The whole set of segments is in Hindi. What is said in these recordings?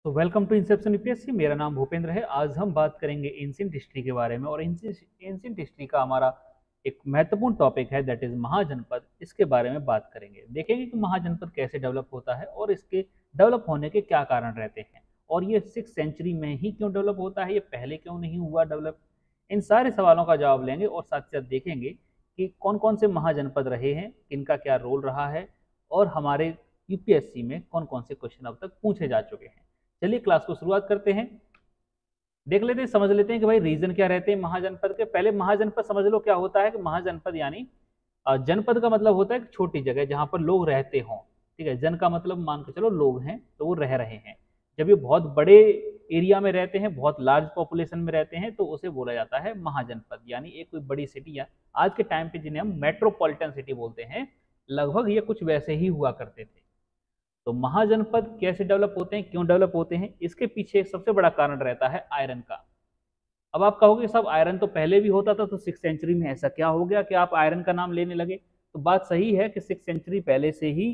तो वेलकम टू इंसेप्शन यूपीएससी। मेरा नाम भूपेंद्र है। आज हम बात करेंगे एंशिएंट हिस्ट्री के बारे में और एंशिएंट हिस्ट्री का हमारा एक महत्वपूर्ण टॉपिक है दैट इज महाजनपद। इसके बारे में बात करेंगे, देखेंगे कि महाजनपद कैसे डेवलप होता है और इसके डेवलप होने के क्या कारण रहते हैं और ये 6th सेंचुरी में ही क्यों डेवलप होता है, ये पहले क्यों नहीं हुआ डेवलप। इन सारे सवालों का जवाब लेंगे और साथ साथ देखेंगे कि कौन कौन से महाजनपद रहे हैं, इनका क्या रोल रहा है और हमारे यूपीएससी में कौन कौन से क्वेश्चन अब तक पूछे जा चुके हैं। चलिए क्लास को शुरुआत करते हैं। देख लेते हैं, समझ लेते हैं कि भाई रीजन क्या रहते हैं महाजनपद के। पहले महाजनपद समझ लो क्या होता है कि महाजनपद यानी जनपद का मतलब होता है छोटी जगह जहां पर लोग रहते हों। ठीक है, जन का मतलब मान के चलो लोग हैं तो वो रह रहे हैं। जब ये बहुत बड़े एरिया में रहते हैं, बहुत लार्ज पॉपुलेशन में रहते हैं, तो उसे बोला जाता है महाजनपद। यानी एक कोई बड़ी सिटी या आज के टाइम पे जिन्हें हम मेट्रोपॉलिटन सिटी बोलते हैं, लगभग ये कुछ वैसे ही हुआ करते थे। तो महाजनपद कैसे डेवलप होते हैं, क्यों डेवलप होते हैं, इसके पीछे एक सबसे बड़ा कारण रहता है आयरन का। अब आप कहोगे सब आयरन तो पहले भी होता था, तो 6th सेंचुरी में ऐसा क्या हो गया कि आप आयरन का नाम लेने लगे। तो बात सही है कि 6th सेंचुरी पहले से ही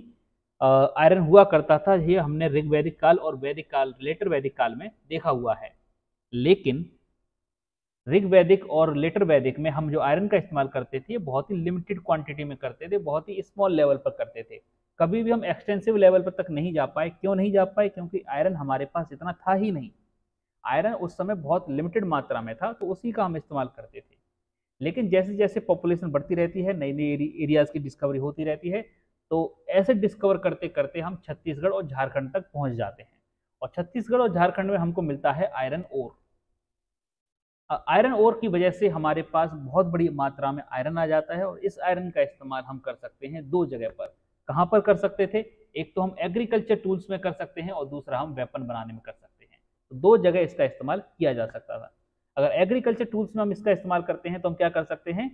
आयरन हुआ करता था। ये हमने ऋग वैदिक काल और वैदिक काल, लेटर वैदिक काल में देखा हुआ है। लेकिन ऋग वैदिक और लेटर वैदिक में हम जो आयरन का इस्तेमाल करते थे, बहुत ही लिमिटेड क्वांटिटी में करते थे, बहुत ही स्मॉल लेवल पर करते थे। कभी भी हम एक्सटेंसिव लेवल पर तक नहीं जा पाए। क्यों नहीं जा पाए? क्योंकि आयरन हमारे पास इतना था ही नहीं। आयरन उस समय बहुत लिमिटेड मात्रा में था, तो उसी का हम इस्तेमाल करते थे। लेकिन जैसे जैसे पॉपुलेशन बढ़ती रहती है, नई नई एरियाज की डिस्कवरी होती रहती है, तो ऐसे डिस्कवर करते करते हम छत्तीसगढ़ और झारखंड तक पहुंच जाते हैं। और छत्तीसगढ़ और झारखंड में हमको मिलता है आयरन ओर। आयरन ओर की वजह से हमारे पास बहुत बड़ी मात्रा में आयरन आ जाता है और इस आयरन का इस्तेमाल हम कर सकते हैं दो जगह पर। कहाँ पर कर सकते थे? एक तो हम एग्रीकल्चर टूल्स में कर सकते हैं और दूसरा हम वेपन बनाने में कर सकते हैं। तो दो जगह इसका इस्तेमाल किया जा सकता था। अगर एग्रीकल्चर टूल्स में हम इसका इस्तेमाल करते हैं तो हम क्या कर सकते हैं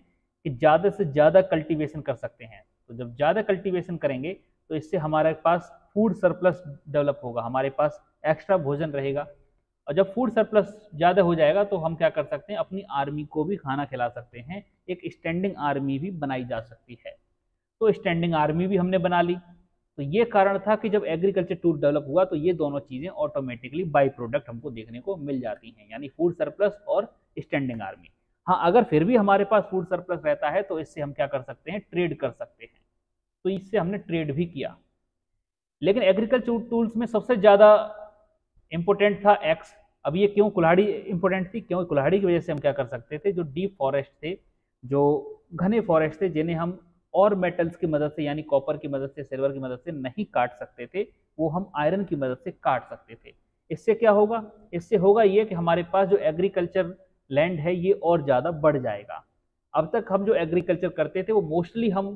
कि ज़्यादा से ज़्यादा कल्टीवेशन कर सकते हैं। तो जब ज़्यादा कल्टीवेशन करेंगे तो इससे हमारे पास फूड सरप्लस डेवलप होगा, हमारे पास एक्स्ट्रा भोजन रहेगा। और जब फूड सरप्लस ज़्यादा हो जाएगा तो हम क्या कर सकते हैं, अपनी आर्मी को भी खाना खिला सकते हैं। एक स्टैंडिंग आर्मी भी बनाई जा सकती है। तो स्टैंडिंग आर्मी भी हमने बना ली। तो ये कारण था कि जब एग्रीकल्चर टूल डेवलप हुआ तो ये दोनों चीज़ें ऑटोमेटिकली बाई प्रोडक्ट हमको देखने को मिल जाती हैं, यानी फूड सरप्लस और स्टैंडिंग आर्मी। हाँ, अगर फिर भी हमारे पास फूड सरप्लस रहता है तो इससे हम क्या कर सकते हैं, ट्रेड कर सकते हैं। तो इससे हमने ट्रेड भी किया। लेकिन एग्रीकल्चर टूल्स में सबसे ज़्यादा इंपोर्टेंट था एक्स। अब ये क्यों कुल्हाड़ी इंपोर्टेंट थी? क्यों? कुल्हाड़ी की वजह से हम क्या कर सकते थे, जो डीप फॉरेस्ट थे, जो घने फॉरेस्ट थे, जिन्हें हम और मेटल्स की मदद से यानी कॉपर की मदद से, सिल्वर की मदद से नहीं काट सकते थे, वो हम आयरन की मदद से काट सकते थे। इससे क्या होगा? इससे होगा ये कि हमारे पास जो एग्रीकल्चर लैंड है ये और ज़्यादा बढ़ जाएगा। अब तक हम जो एग्रीकल्चर करते थे वो मोस्टली हम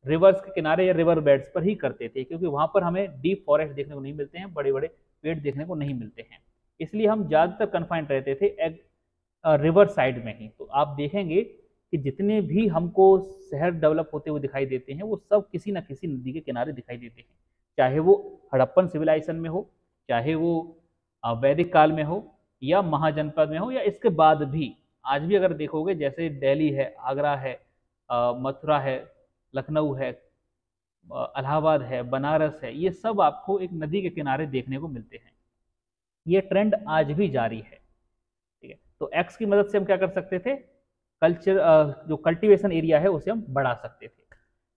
रिवर्स के किनारे या रिवर बेड्स पर ही करते थे, क्योंकि वहाँ पर हमें डीप फॉरेस्ट देखने को नहीं मिलते हैं, बड़े बड़े पेड़ देखने को नहीं मिलते हैं। इसलिए हम ज़्यादातर कन्फाइंड रहते थे रिवर साइड में ही। तो आप देखेंगे कि जितने भी हमको शहर डेवलप होते हुए दिखाई देते हैं वो सब किसी न किसी नदी के किनारे दिखाई देते हैं। चाहे वो हड़प्पन सिविलाइजेशन में हो, चाहे वो वैदिक काल में हो, या महाजनपद में हो, या इसके बाद भी। आज भी अगर देखोगे, जैसे दिल्ली है, आगरा है, मथुरा है, लखनऊ है, इलाहाबाद है, बनारस है, ये सब आपको एक नदी के किनारे देखने को मिलते हैं। ये ट्रेंड आज भी जारी है। ठीक है, तो एक्स की मदद से हम क्या कर सकते थे, कल्चर जो कल्टीवेशन एरिया है उसे हम बढ़ा सकते थे।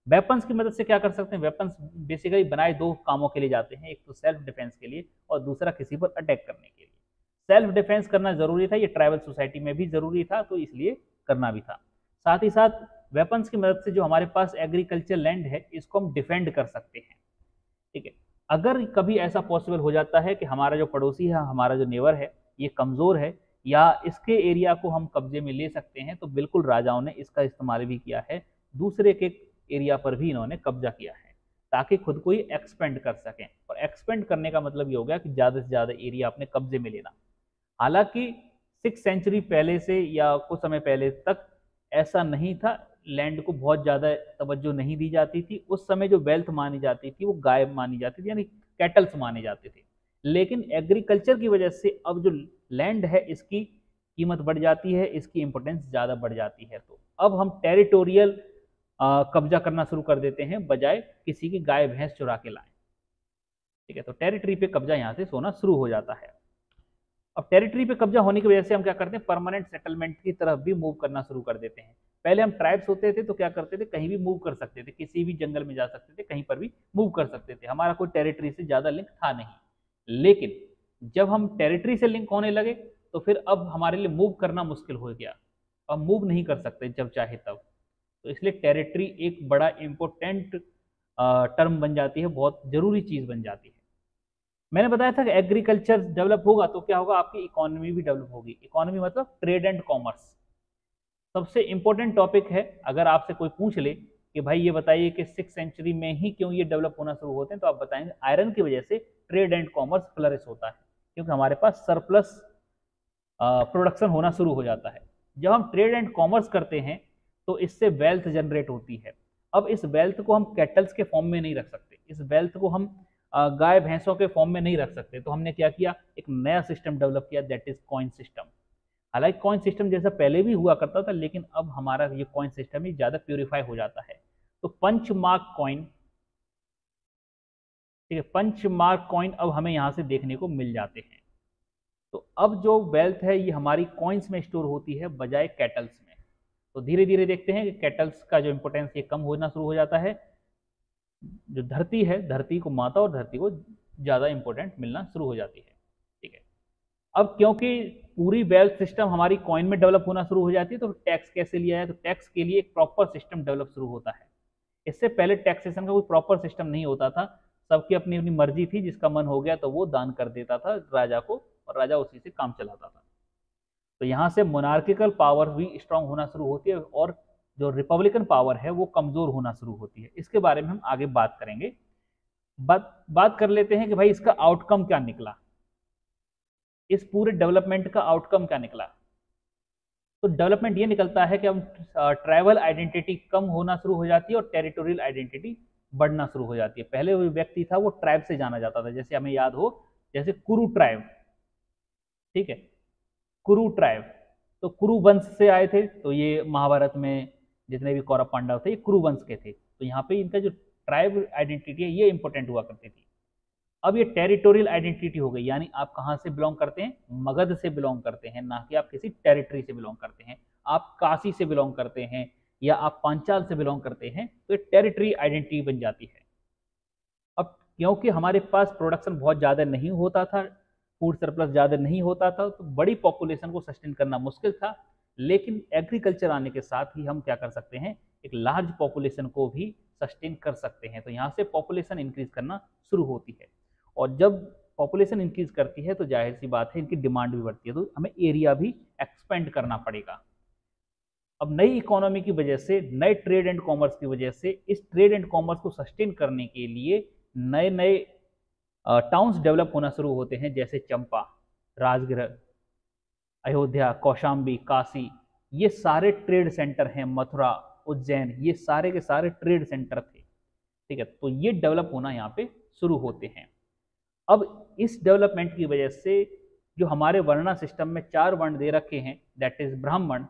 वेपन्स की मदद से क्या कर सकते हैं, वेपन्स बेसिकली बनाए दो कामों के लिए जाते हैं, एक तो सेल्फ डिफेंस के लिए और दूसरा किसी पर अटैक करने के लिए। सेल्फ डिफेंस करना जरूरी था, ये ट्राइबल सोसाइटी में भी जरूरी था, तो इसलिए करना भी था। साथ ही साथ वेपन्स की मदद से जो हमारे पास एग्रीकल्चर लैंड है इसको हम डिफेंड कर सकते हैं। ठीक है, अगर कभी ऐसा पॉसिबल हो जाता है कि हमारा जो पड़ोसी है, हमारा जो नेबर है, ये कमज़ोर है या इसके एरिया को हम कब्जे में ले सकते हैं, तो बिल्कुल राजाओं ने इसका इस्तेमाल भी किया है। दूसरे के एरिया पर भी इन्होंने कब्जा किया है ताकि खुद को ही एक्सपेंड कर सकें। और एक्सपेंड करने का मतलब ये हो गया कि ज़्यादा से ज़्यादा एरिया अपने कब्जे में लेना। हालांकि 6th सेंचुरी पहले से या कुछ समय पहले तक ऐसा नहीं था, लैंड को बहुत ज़्यादा तवज्जो नहीं दी जाती थी। उस समय जो वेल्थ मानी जाती थी वो गाय मानी जाती थी, यानी कैटल्स माने जाते थे। लेकिन एग्रीकल्चर की वजह से अब जो लैंड है इसकी कीमत बढ़ जाती है, इसकी इंपोर्टेंस ज़्यादा बढ़ जाती है। तो अब हम टेरिटोरियल कब्जा करना शुरू कर देते हैं, बजाय किसी की गाय भैंस चुरा के लाएं। ठीक है, तो टेरिटरी पे कब्जा यहाँ से होना शुरू हो जाता है। अब टेरिटरी पे कब्जा होने की वजह से हम क्या करते हैं, परमानेंट सेटलमेंट की तरफ भी मूव करना शुरू कर देते हैं। पहले हम ट्राइब्स होते थे तो क्या करते थे, कहीं भी मूव कर सकते थे, किसी भी जंगल में जा सकते थे, कहीं पर भी मूव कर सकते थे, हमारा कोई टेरिटरी से ज्यादा लिंक था नहीं। लेकिन जब हम टेरिटरी से लिंक होने लगे तो फिर अब हमारे लिए मूव करना मुश्किल हो गया, अब मूव नहीं कर सकते जब चाहे तब। तो इसलिए टेरिटरी एक बड़ा इंपॉर्टेंट टर्म बन जाती है, बहुत जरूरी चीज बन जाती है। मैंने बताया था कि एग्रीकल्चर डेवलप होगा तो क्या होगा, आपकी इकोनॉमी भी डेवलप होगी। इकोनॉमी मतलब ट्रेड एंड कॉमर्स, सबसे इंपॉर्टेंट टॉपिक है। अगर आपसे कोई पूछ ले कि भाई ये बताइए कि 6th सेंचुरी में ही क्यों ये डेवलप होना शुरू होते हैं, तो आप बताएंगे आयरन की वजह से ट्रेड एंड कॉमर्स फ्लरिश होता है, क्योंकि हमारे पास सरप्लस प्रोडक्शन होना शुरू हो जाता है। जब हम ट्रेड एंड कॉमर्स करते हैं तो इससे वेल्थ जनरेट होती है। अब इस वेल्थ को हम कैटल्स के फॉर्म में नहीं रख सकते, इस वेल्थ को हम गाय भैंसों के फॉर्म में नहीं रख सकते। तो हमने क्या किया, एक नया सिस्टम डेवलप किया, दैट इज कॉइन सिस्टम। हालांकि कॉइन सिस्टम जैसा पहले भी हुआ करता था, लेकिन अब हमारा ये कॉइन सिस्टम ही ज्यादा प्यूरिफाई हो जाता है। तो पंच मार्क कॉइन, ठीक है, पंच मार्क कॉइन अब हमें यहाँ से देखने को मिल जाते हैं। तो अब जो वेल्थ है ये हमारी कॉइन्स में स्टोर होती है बजाय कैटल्स में। तो धीरे धीरे देखते हैं कि कैटल्स का जो इंपोर्टेंस ये कम होना शुरू हो जाता है। जो धरती है, धरती को माता और धरती को ज्यादा इंपॉर्टेंट मिलना शुरू हो जाती है। ठीक है, अब क्योंकि पूरी वेल्थ सिस्टम हमारी कॉइन में डेवलप होना शुरू हो जाती है, तो टैक्स कैसे लिया है, तो टैक्स के लिए एक प्रॉपर सिस्टम डेवलप शुरू होता है। इससे पहले टैक्सेशन का कोई प्रॉपर सिस्टम नहीं होता था, सबकी अपनी अपनी मर्जी थी, जिसका मन हो गया तो वो दान कर देता था राजा को, और राजा उसी से काम चलाता था। तो यहाँ से मोनार्किकल पावर भी स्ट्रांग होना शुरू होती है, और जो रिपब्लिकन पावर है वो कमजोर होना शुरू होती है। इसके बारे में हम आगे बात करेंगे। बात कर लेते हैं कि भाई इसका आउटकम क्या निकला, इस पूरे डेवलपमेंट का आउटकम क्या निकला। तो डेवलपमेंट ये निकलता है कि हम ट्राइबल आइडेंटिटी कम होना शुरू हो जाती है और टेरिटोरियल आइडेंटिटी बढ़ना शुरू हो जाती है। पहले वो व्यक्ति था वो ट्राइब से जाना जाता था, जैसे हमें याद हो, जैसे कुरु ट्राइब, ठीक है, कुरु ट्राइब, तो कुरु वंश से आए थे। तो ये महाभारत में जितने भी कौरव पांडव थे ये कुरु वंश के थे। तो यहाँ पे इनका जो ट्राइब आइडेंटिटी है ये इंपॉर्टेंट हुआ करती थी। अब ये टेरिटोरियल आइडेंटिटी हो गई, यानी आप कहाँ से बिलोंग करते हैं, मगध से बिलोंग करते हैं, ना कि आप किसी टेरिटरी से बिलोंग करते हैं। आप काशी से बिलोंग करते हैं या आप पांचाल से बिलोंग करते हैं, तो ये टेरिटरी आइडेंटिटी बन जाती है। अब क्योंकि हमारे पास प्रोडक्शन बहुत ज़्यादा नहीं होता था, फूड सरप्लस ज़्यादा नहीं होता था, तो बड़ी पॉपुलेशन को सस्टेन करना मुश्किल था। लेकिन एग्रीकल्चर आने के साथ ही हम क्या कर सकते हैं, एक लार्ज पॉपुलेशन को भी सस्टेन कर सकते हैं। तो यहाँ से पॉपुलेशन इंक्रीज करना शुरू होती है, और जब पॉपुलेशन इंक्रीज करती है तो जाहिर सी बात है इनकी डिमांड भी बढ़ती है, तो हमें एरिया भी एक्सपेंड करना पड़ेगा। अब नई इकोनॉमी की वजह से, नए ट्रेड एंड कॉमर्स की वजह से, इस ट्रेड एंड कॉमर्स को सस्टेन करने के लिए नए नए टाउन्स डेवलप होना शुरू होते हैं, जैसे चंपा, राजगृह, अयोध्या, कौशाम्बी, काशी, ये सारे ट्रेड सेंटर हैं, मथुरा, उज्जैन, ये सारे के सारे ट्रेड सेंटर थे। ठीक है, तो ये डेवलप होना यहाँ पे शुरू होते हैं। अब इस डेवलपमेंट की वजह से जो हमारे वर्णा सिस्टम में 4 वर्ण दे रखे हैं, दैट इज ब्राह्मण,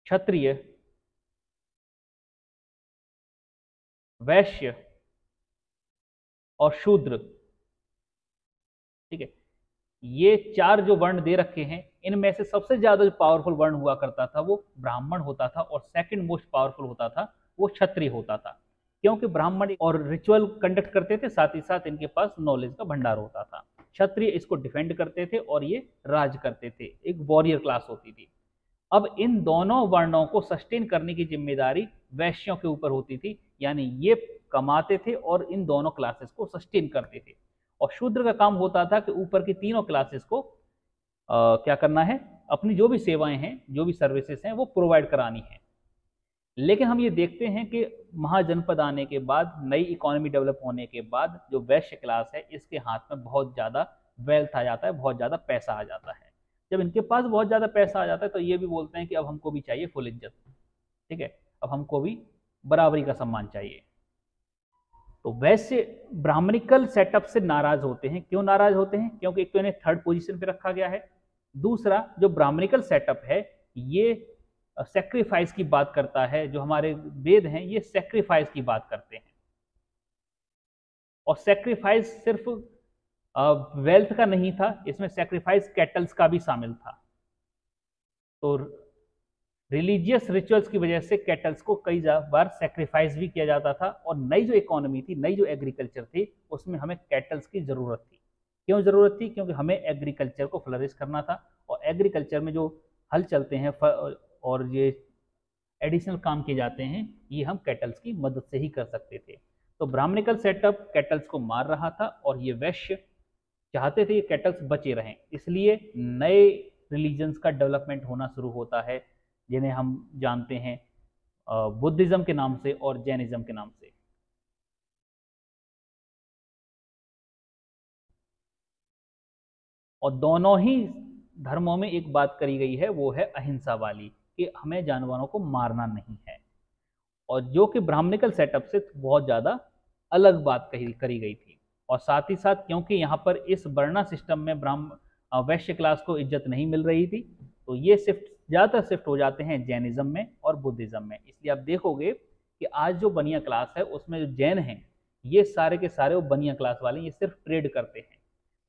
क्षत्रिय, वैश्य और शूद्र, ठीक है, ये 4 जो वर्ण दे रखे हैं, इनमें से सबसे ज्यादा जो पावरफुल वर्ण हुआ करता था वो ब्राह्मण होता था, और सेकंड मोस्ट पावरफुल होता था वो क्षत्रिय होता था। क्योंकि ब्राह्मण और रिचुअल कंडक्ट करते थे, साथ ही साथ इनके पास नॉलेज का भंडार होता था। क्षत्रिय इसको डिफेंड करते थे और ये राज करते थे, एक वॉरियर क्लास होती थी। अब इन दोनों वर्णों को सस्टेन करने की जिम्मेदारी वैश्यों के ऊपर होती थी, यानी ये कमाते थे और इन दोनों क्लासेस को सस्टेन करते थे। और शूद्र का काम होता था कि ऊपर की तीनों क्लासेस को क्या करना है, अपनी जो भी सेवाएं हैं, जो भी सर्विसेज हैं वो प्रोवाइड करानी है। लेकिन हम ये देखते हैं कि महाजनपद आने के बाद, नई इकोनॉमी डेवलप होने के बाद, जो वैश्य क्लास है इसके हाथ में बहुत ज़्यादा वेल्थ आ जाता है, बहुत ज़्यादा पैसा आ जाता है। जब इनके पास बहुत ज़्यादा पैसा आ जाता है तो ये भी बोलते हैं कि अब हमको भी चाहिए फुल इज्जत, ठीक है, अब हमको भी बराबरी का सम्मान चाहिए। तो वैसे ब्राह्मणिकल सेटअप से नाराज होते हैं। क्यों नाराज होते हैं? क्योंकि एक तो इन्हें थर्ड पोजीशन पे रखा गया है, दूसरा जो ब्राह्मणिकल सेटअप है ये सेक्रीफाइस की बात करता है। जो हमारे वेद हैं ये सेक्रीफाइस की बात करते हैं। और सेक्रीफाइस सिर्फ वेल्थ का नहीं था, इसमें सेक्रीफाइस कैटल्स का भी शामिल था। तो रिलीजियस रिचुअल्स की वजह से कैटल्स को कई बार सेक्रीफाइस भी किया जाता था, और नई जो इकोनॉमी थी, नई जो एग्रीकल्चर थी, उसमें हमें कैटल्स की जरूरत थी। क्यों जरूरत थी? क्योंकि हमें एग्रीकल्चर को फ्लरिश करना था, और एग्रीकल्चर में जो हल चलते हैं और ये एडिशनल काम किए जाते हैं, ये हम कैटल्स की मदद से ही कर सकते थे। तो ब्राह्मणिकल सेटअप कैटल्स को मार रहा था, और ये वैश्य चाहते थे ये कैटल्स बचे रहें, इसलिए नए रिलीजन्स का डेवलपमेंट होना शुरू होता है, जिन्हें हम जानते हैं बुद्धिज्म के नाम से और जैनिज्म के नाम से। और दोनों ही धर्मों में एक बात करी गई है, वो है अहिंसा वाली, कि हमें जानवरों को मारना नहीं है, और जो कि ब्राह्मणिकल सेटअप से बहुत ज़्यादा अलग बात करी गई थी। और साथ ही साथ क्योंकि यहाँ पर इस वर्णा सिस्टम में वैश्य क्लास को इज्जत नहीं मिल रही थी, तो ये ज़्यादातर शिफ्ट हो जाते हैं जैनिज्म में और बुद्धिज्म में। इसलिए आप देखोगे कि आज जो बनिया क्लास है, उसमें जो जैन हैं, ये सारे के सारे वो बनिया क्लास वाले, ये सिर्फ ट्रेड करते हैं।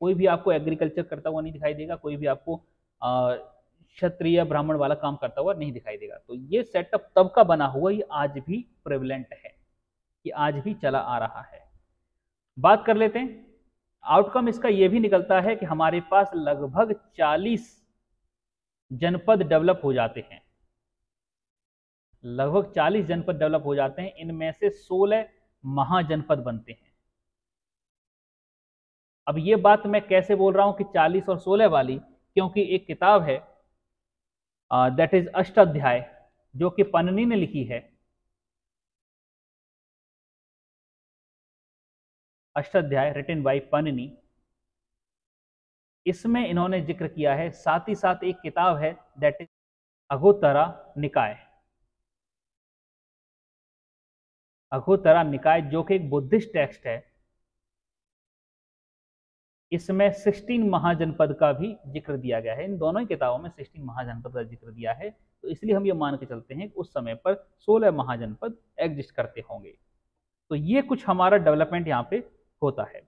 कोई भी आपको एग्रीकल्चर करता हुआ नहीं दिखाई देगा, कोई भी आपको क्षत्रिय ब्राह्मण वाला काम करता हुआ नहीं दिखाई देगा। तो ये सेटअप तब का बना हुआ, ये आज भी प्रेवलेंट है, ये आज भी चला आ रहा है। बात कर लेते हैं आउटकम इसका ये भी निकलता है कि हमारे पास लगभग 40 जनपद डेवलप हो जाते हैं, लगभग 40 जनपद डेवलप हो जाते हैं। इनमें से 16 महाजनपद बनते हैं। अब ये बात मैं कैसे बोल रहा हूं कि 40 और 16 वाली, क्योंकि एक किताब है दैट इज अष्टाध्याय, जो कि पन्नी ने लिखी है। अष्टाध्याय रिटन बाय पन्नी, इसमें इन्होंने जिक्र किया है। साथ ही साथ एक किताब है दैट इज अघोतरा निकाय, अघोतरा निकाय जो कि एक बुद्धिस्ट टेक्स्ट है। इसमें 16 महाजनपद का भी जिक्र दिया गया है। इन दोनों ही किताबों में 16 महाजनपद का जिक्र दिया है, तो इसलिए हम ये मान के चलते हैं कि उस समय पर 16 महाजनपद एग्जिस्ट करते होंगे। तो ये कुछ हमारा डेवलपमेंट यहाँ पे होता है।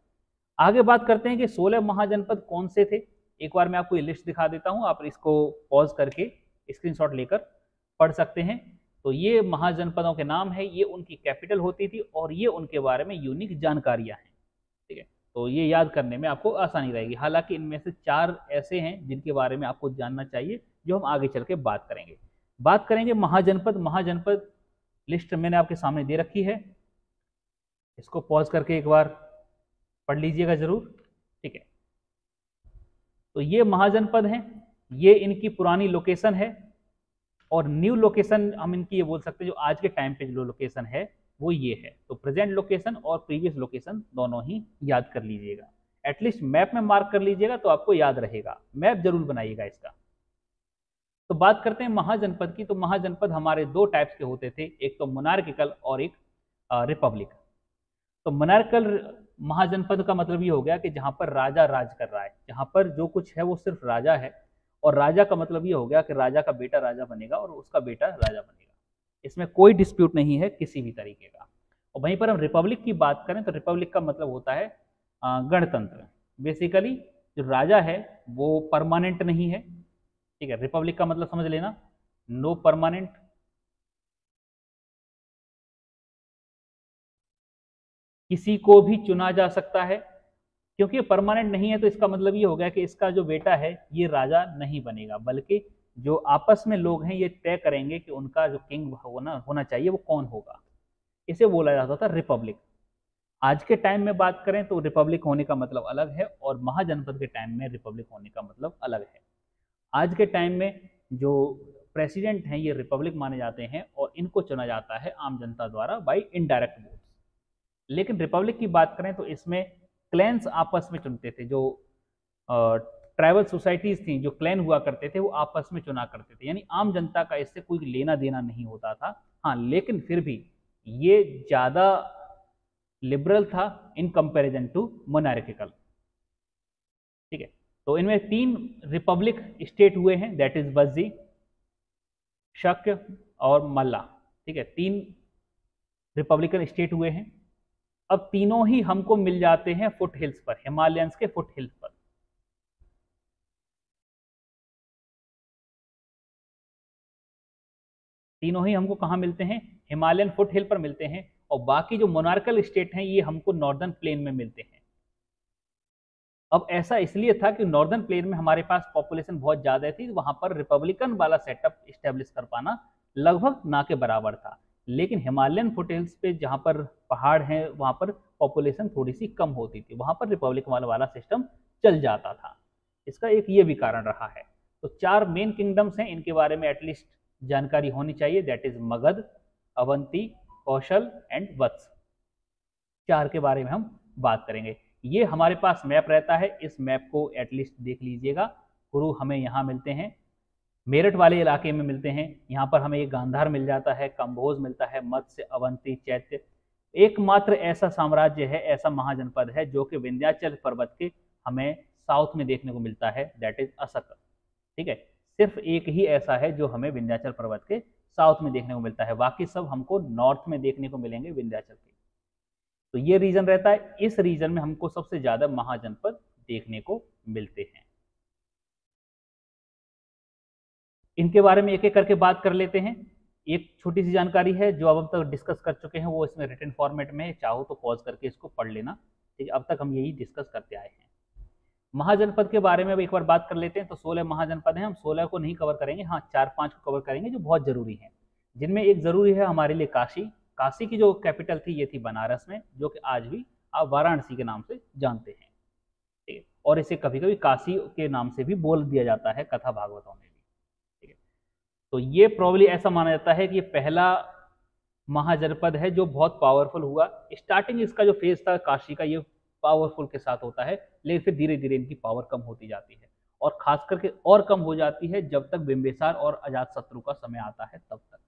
आगे बात करते हैं कि 16 महाजनपद कौन से थे। एक बार मैं आपको ये लिस्ट दिखा देता हूँ, आप इसको पॉज करके स्क्रीनशॉट लेकर पढ़ सकते हैं। तो ये महाजनपदों के नाम है, ये उनकी कैपिटल होती थी, और ये उनके बारे में यूनिक जानकारियां हैं। ठीक है, तो ये याद करने में आपको आसानी रहेगी। हालांकि इनमें से 4 ऐसे हैं जिनके बारे में आपको जानना चाहिए, जो हम आगे चल के बात करेंगे। बात करेंगे महाजनपद। महाजनपद लिस्ट मैंने आपके सामने दे रखी है, इसको पॉज करके एक बार पढ़ लीजिएगा जरूर। ठीक है, तो ये महाजनपद हैं, ये इनकी पुरानी लोकेशन है, और न्यू लोकेशन हम इनकी ये बोल सकते हैं, जो आज के टाइम पे जो लोकेशन है वो ये है। तो प्रेजेंट लोकेशन और प्रीवियस लोकेशन दोनों ही याद कर लीजिएगा, एटलीस्ट मैप में मार्क कर लीजिएगा तो आपको याद रहेगा। मैप जरूर बनाइएगा इसका। तो बात करते हैं महाजनपद की। तो महाजनपद हमारे 2 टाइप्स के होते थे, एक तो मोनार्किकल और एक रिपब्लिक। तो मोनार्किकल महाजनपद का मतलब ये हो गया कि जहां पर राजा राज कर रहा है, जहां पर जो कुछ है वो सिर्फ राजा है, और राजा का मतलब ये हो गया कि राजा का बेटा राजा बनेगा और उसका बेटा राजा बनेगा, इसमें कोई डिस्प्यूट नहीं है किसी भी तरीके का। और वहीं पर हम रिपब्लिक की बात करें तो रिपब्लिक का मतलब होता है गणतंत्र। बेसिकली जो राजा है वो परमानेंट नहीं है। ठीक है, रिपब्लिक का मतलब समझ लेना, नो परमानेंट, किसी को भी चुना जा सकता है। क्योंकि परमानेंट नहीं है तो इसका मतलब ये हो गया कि इसका जो बेटा है ये राजा नहीं बनेगा, बल्कि जो आपस में लोग हैं ये तय करेंगे कि उनका जो किंग होना चाहिए वो कौन होगा। इसे बोला जाता था रिपब्लिक। आज के टाइम में बात करें तो रिपब्लिक होने का मतलब अलग है, और महाजनपद के टाइम में रिपब्लिक होने का मतलब अलग है। आज के टाइम में जो प्रेसिडेंट हैं ये रिपब्लिक माने जाते हैं, और इनको चुना जाता है आम जनता द्वारा बाई इनडायरेक्ट वोट। लेकिन रिपब्लिक की बात करें तो इसमें क्लैंस आपस में चुनते थे। जो ट्राइबल सोसाइटीज थी, जो क्लैन हुआ करते थे, वो आपस में चुना करते थे, यानी आम जनता का इससे कोई लेना देना नहीं होता था। हाँ, लेकिन फिर भी ये ज़्यादा लिबरल था इन कंपैरिजन टू मोनार्किकल। ठीक है, तो इनमें 3 रिपब्लिक स्टेट हुए हैं, दैट इज बज्जी, शक और मल्ला। ठीक है, 3 रिपब्लिकन स्टेट हुए हैं। अब तीनों ही हमको मिल जाते हैं फुट हिल्स पर, हिमालयंस के फुट हिल्स पर। तीनों ही हमको कहाँ मिलते हैं? हिमालयन फुट हिल पर मिलते हैं। और बाकी जो मोनार्कल स्टेट हैं ये हमको नॉर्दर्न प्लेन में मिलते हैं। अब ऐसा इसलिए था कि नॉर्दर्न प्लेन में हमारे पास पॉपुलेशन बहुत ज्यादा थी, वहां पर रिपब्लिकन वाला सेटअप स्टेब्लिश कर पाना लगभग ना के बराबर था। लेकिन हिमालयन फुटहिल्स पे जहां पर पहाड़ हैं वहां पर पॉपुलेशन थोड़ी सी कम होती थी, वहां पर रिपब्लिकन वाला सिस्टम चल जाता था। इसका एक ये भी कारण रहा है। तो 4 मेन किंगडम्स हैं, इनके बारे में एटलीस्ट जानकारी होनी चाहिए, that is Magadh, Avanti, Kaushal and Vatsa. 4 के बारे में हम बात करेंगे। ये हमारे पास मैप रहता है, इस मैप को एटलीस्ट देख लीजिएगा। कुरु हमें यहाँ मिलते हैं, मेरठ वाले इलाके में मिलते हैं। यहाँ पर हमें एक गांधार मिल जाता है, कंबोज मिलता है, मत्स्य, अवंती, चैत्य। एकमात्र ऐसा साम्राज्य है, ऐसा महाजनपद है जो कि विंध्याचल पर्वत के हमें साउथ में देखने को मिलता है, दैट इज असक। ठीक है, सिर्फ एक ही ऐसा है जो हमें विंध्याचल पर्वत के साउथ में देखने को मिलता है, बाकी सब हमको नॉर्थ में देखने को मिलेंगे विंध्याचल के। तो ये रीजन रहता है, इस रीजन में हमको सबसे ज्यादा महाजनपद देखने को मिलते हैं। इनके बारे में एक एक करके बात कर लेते हैं। एक छोटी सी जानकारी है जो अब तक डिस्कस कर चुके हैं, वो इसमें रिटन फॉर्मेट में है, चाहो तो पॉज करके इसको पढ़ लेना। ठीक है, अब तक हम यही डिस्कस करते आए हैं। महाजनपद के बारे में अब एक बार बात कर लेते हैं। तो 16 महाजनपद हैं, हम 16 को नहीं कवर करेंगे, हाँ 4-5 को कवर करेंगे जो बहुत जरूरी है, जिनमें एक जरूरी है हमारे लिए काशी। काशी की जो कैपिटल थी ये थी बनारस में, जो कि आज भी आप वाराणसी के नाम से जानते हैं। ठीक है, और इसे कभी कभी काशी के नाम से भी बोल दिया जाता है कथा भागवतों में भी। ठीक है, तो ये प्रोबेबली ऐसा माना जाता है कि ये पहला महाजनपद है जो बहुत पावरफुल हुआ। स्टार्टिंग इसका जो फेज था काशी का, ये पावरफुल के साथ होता है, लेकिन फिर धीरे धीरे इनकी पावर कम होती जाती है, और खास करके और कम हो जाती है जब तक बिंबिसार और अजातशत्रु का समय आता है तब तक।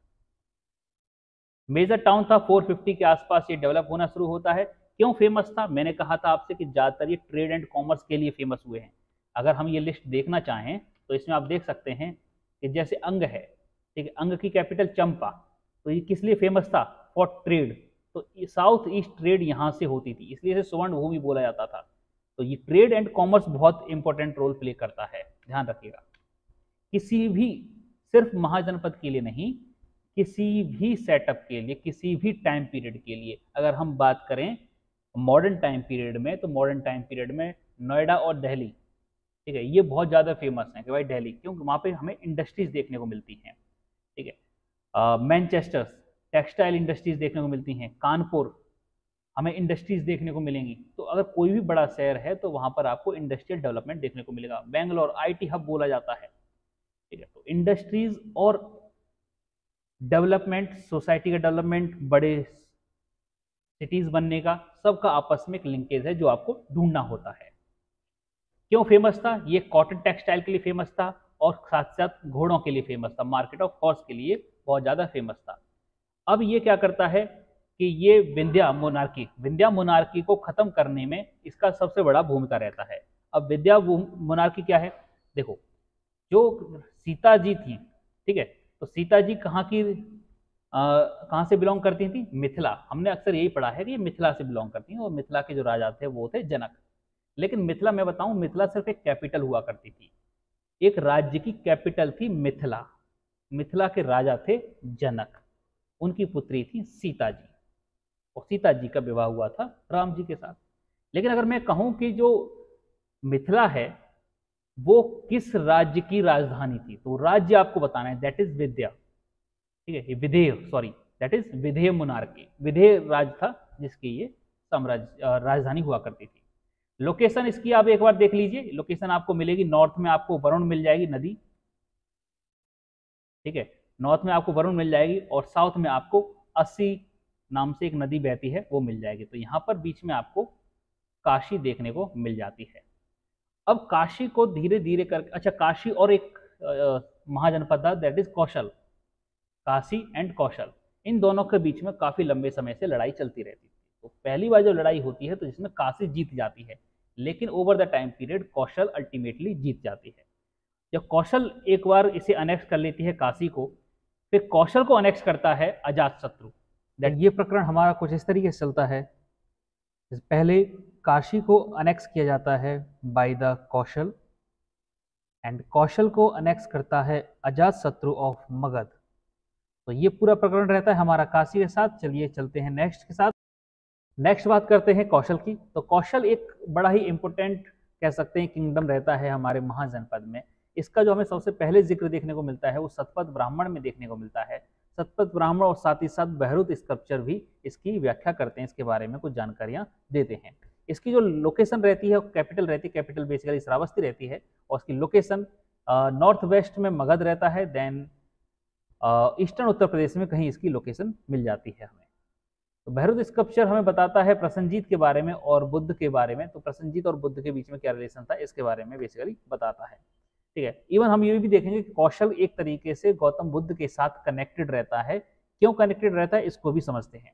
मेजर टाउन था 450 के आसपास ये डेवलप होना शुरू होता है। क्यों फेमस था? मैंने कहा था आपसे कि ज्यादातर ये ट्रेड एंड कॉमर्स के लिए फेमस हुए हैं। अगर हम ये लिस्ट देखना चाहें तो इसमें आप देख सकते हैं कि जैसे अंग है, ठीक है, अंग की कैपिटल चंपा, तो ये किस लिए फेमस था? For trade. तो साउथ ईस्ट ट्रेड यहाँ से होती थी, इसलिए इसे स्वर्ण भूमि बोला जाता था। तो ये ट्रेड एंड कॉमर्स बहुत इंपॉर्टेंट रोल प्ले करता है, ध्यान रखिएगा। किसी भी, सिर्फ महाजनपद के लिए नहीं, किसी भी सेटअप के लिए, किसी भी टाइम पीरियड के लिए अगर हम बात करें मॉडर्न टाइम पीरियड में, तो मॉडर्न टाइम पीरियड में नोएडा और दिल्ली, ठीक है, ये बहुत ज़्यादा फेमस है कि भाई दिल्ली, क्योंकि वहाँ पे हमें इंडस्ट्रीज देखने को मिलती हैं। ठीक है, मैनचेस्टर टेक्सटाइल इंडस्ट्रीज देखने को मिलती हैं, कानपुर हमें इंडस्ट्रीज देखने को मिलेंगी। तो अगर कोई भी बड़ा शहर है तो वहाँ पर आपको इंडस्ट्रियल डेवलपमेंट देखने को मिलेगा। बेंगलोर आईटी हब बोला जाता है। ठीक है, तो इंडस्ट्रीज और डेवलपमेंट, सोसाइटी का डेवलपमेंट, बड़े सिटीज बनने का, सबका आपस में एक लिंकेज है जो आपको ढूंढना होता है। क्यों फेमस था? ये कॉटन टेक्सटाइल के लिए फेमस था, और साथ साथ घोड़ों के लिए फेमस था, मार्केट ऑफ हॉर्स के लिए बहुत ज्यादा फेमस था। अब ये क्या करता है कि ये विंध्या मोनार्की को खत्म करने में इसका सबसे बड़ा भूमिका रहता है। अब विंध्या मोनार्की क्या है? देखो, जो सीता जी थी, ठीक है, तो सीता जी कहाँ से बिलोंग करती थी? मिथिला। हमने अक्सर यही पढ़ा है कि ये मिथिला से बिलोंग करती हैं, और मिथिला के जो राजा थे वो थे जनक। लेकिन मिथिला, मैं बताऊं, मिथिला सिर्फ एक कैपिटल हुआ करती थी, एक राज्य की कैपिटल थी मिथिला। मिथिला के राजा थे जनक, उनकी पुत्री थी सीता जी, और सीता जी का विवाह हुआ था राम जी के साथ। लेकिन अगर मैं कहूं कि जो मिथिला है वो किस राज्य की राजधानी थी, तो राज्य आपको बताना है, दैट इज विद्या। ठीक है, विधेय, सॉरी, दैट इज विधेय मोनार्की। विधेय राज था जिसकी ये साम्राज्य राजधानी हुआ करती थी। लोकेशन इसकी आप एक बार देख लीजिए। लोकेशन आपको मिलेगी, नॉर्थ में आपको वरुण मिल जाएगी नदी, ठीक है, नॉर्थ में आपको वरुण मिल जाएगी, और साउथ में आपको अस्सी नाम से एक नदी बहती है वो मिल जाएगी। तो यहाँ पर बीच में आपको काशी देखने को मिल जाती है। अब काशी को धीरे धीरे कर, अच्छा, काशी और एक महाजनपद था, that is Kaushal. Kashi and Kaushal, इन दोनों के बीच में काफी लंबे समय से लड़ाई चलती रहती थी। तो पहली बार जो लड़ाई होती है तो जिसमें काशी जीत जाती है, लेकिन over the time period Kaushal ultimately जीत जाती है। जब कौशल एक बार इसे अनेक्स कर लेती है काशी को, फिर कौशल को अनेक्स करता है अजातशत्रु। दैट ये प्रकरण हमारा कुछ इस तरीके से चलता है पहले काशी को अनेक्स किया जाता है बाय द कौशल, एंड कौशल को अनेक्स करता है अजात शत्रु ऑफ मगध। तो ये पूरा प्रकरण रहता है हमारा काशी के साथ। चलिए चलते हैं नेक्स्ट के साथ। नेक्स्ट बात करते हैं कौशल की। तो कौशल एक बड़ा ही इंपॉर्टेंट कह सकते हैं किंगडम रहता है हमारे महाजनपद में। इसका जो हमें सबसे पहले जिक्र देखने को मिलता है वो सतपथ ब्राह्मण में देखने को मिलता है। सतपथ ब्राह्मण और साथ ही साथ बहरूद स्कल्पचर भी इसकी व्याख्या करते हैं, इसके बारे में कुछ जानकारियां देते हैं। इसकी जो लोकेशन रहती है कैपिटल रहती है, कैपिटल बेसिकली श्रावस्ती रहती है, और उसकी लोकेशन नॉर्थ वेस्ट में मगध रहता है। देन ईस्टर्न उत्तर प्रदेश में कहीं इसकी लोकेशन मिल जाती है हमें। तो बहरूद स्कल्पचर हमें बताता है प्रसन्नजीत के बारे में और बुद्ध के बारे में। तो प्रसन्नजीत और बुद्ध के बीच में क्या रिलेशन था इसके बारे में बेसिकली बताता है। ठीक है, इवन हम ये भी देखेंगे कि कौशल एक तरीके से गौतम बुद्ध के साथ कनेक्टेड रहता है। क्यों कनेक्टेड रहता है इसको भी समझते हैं।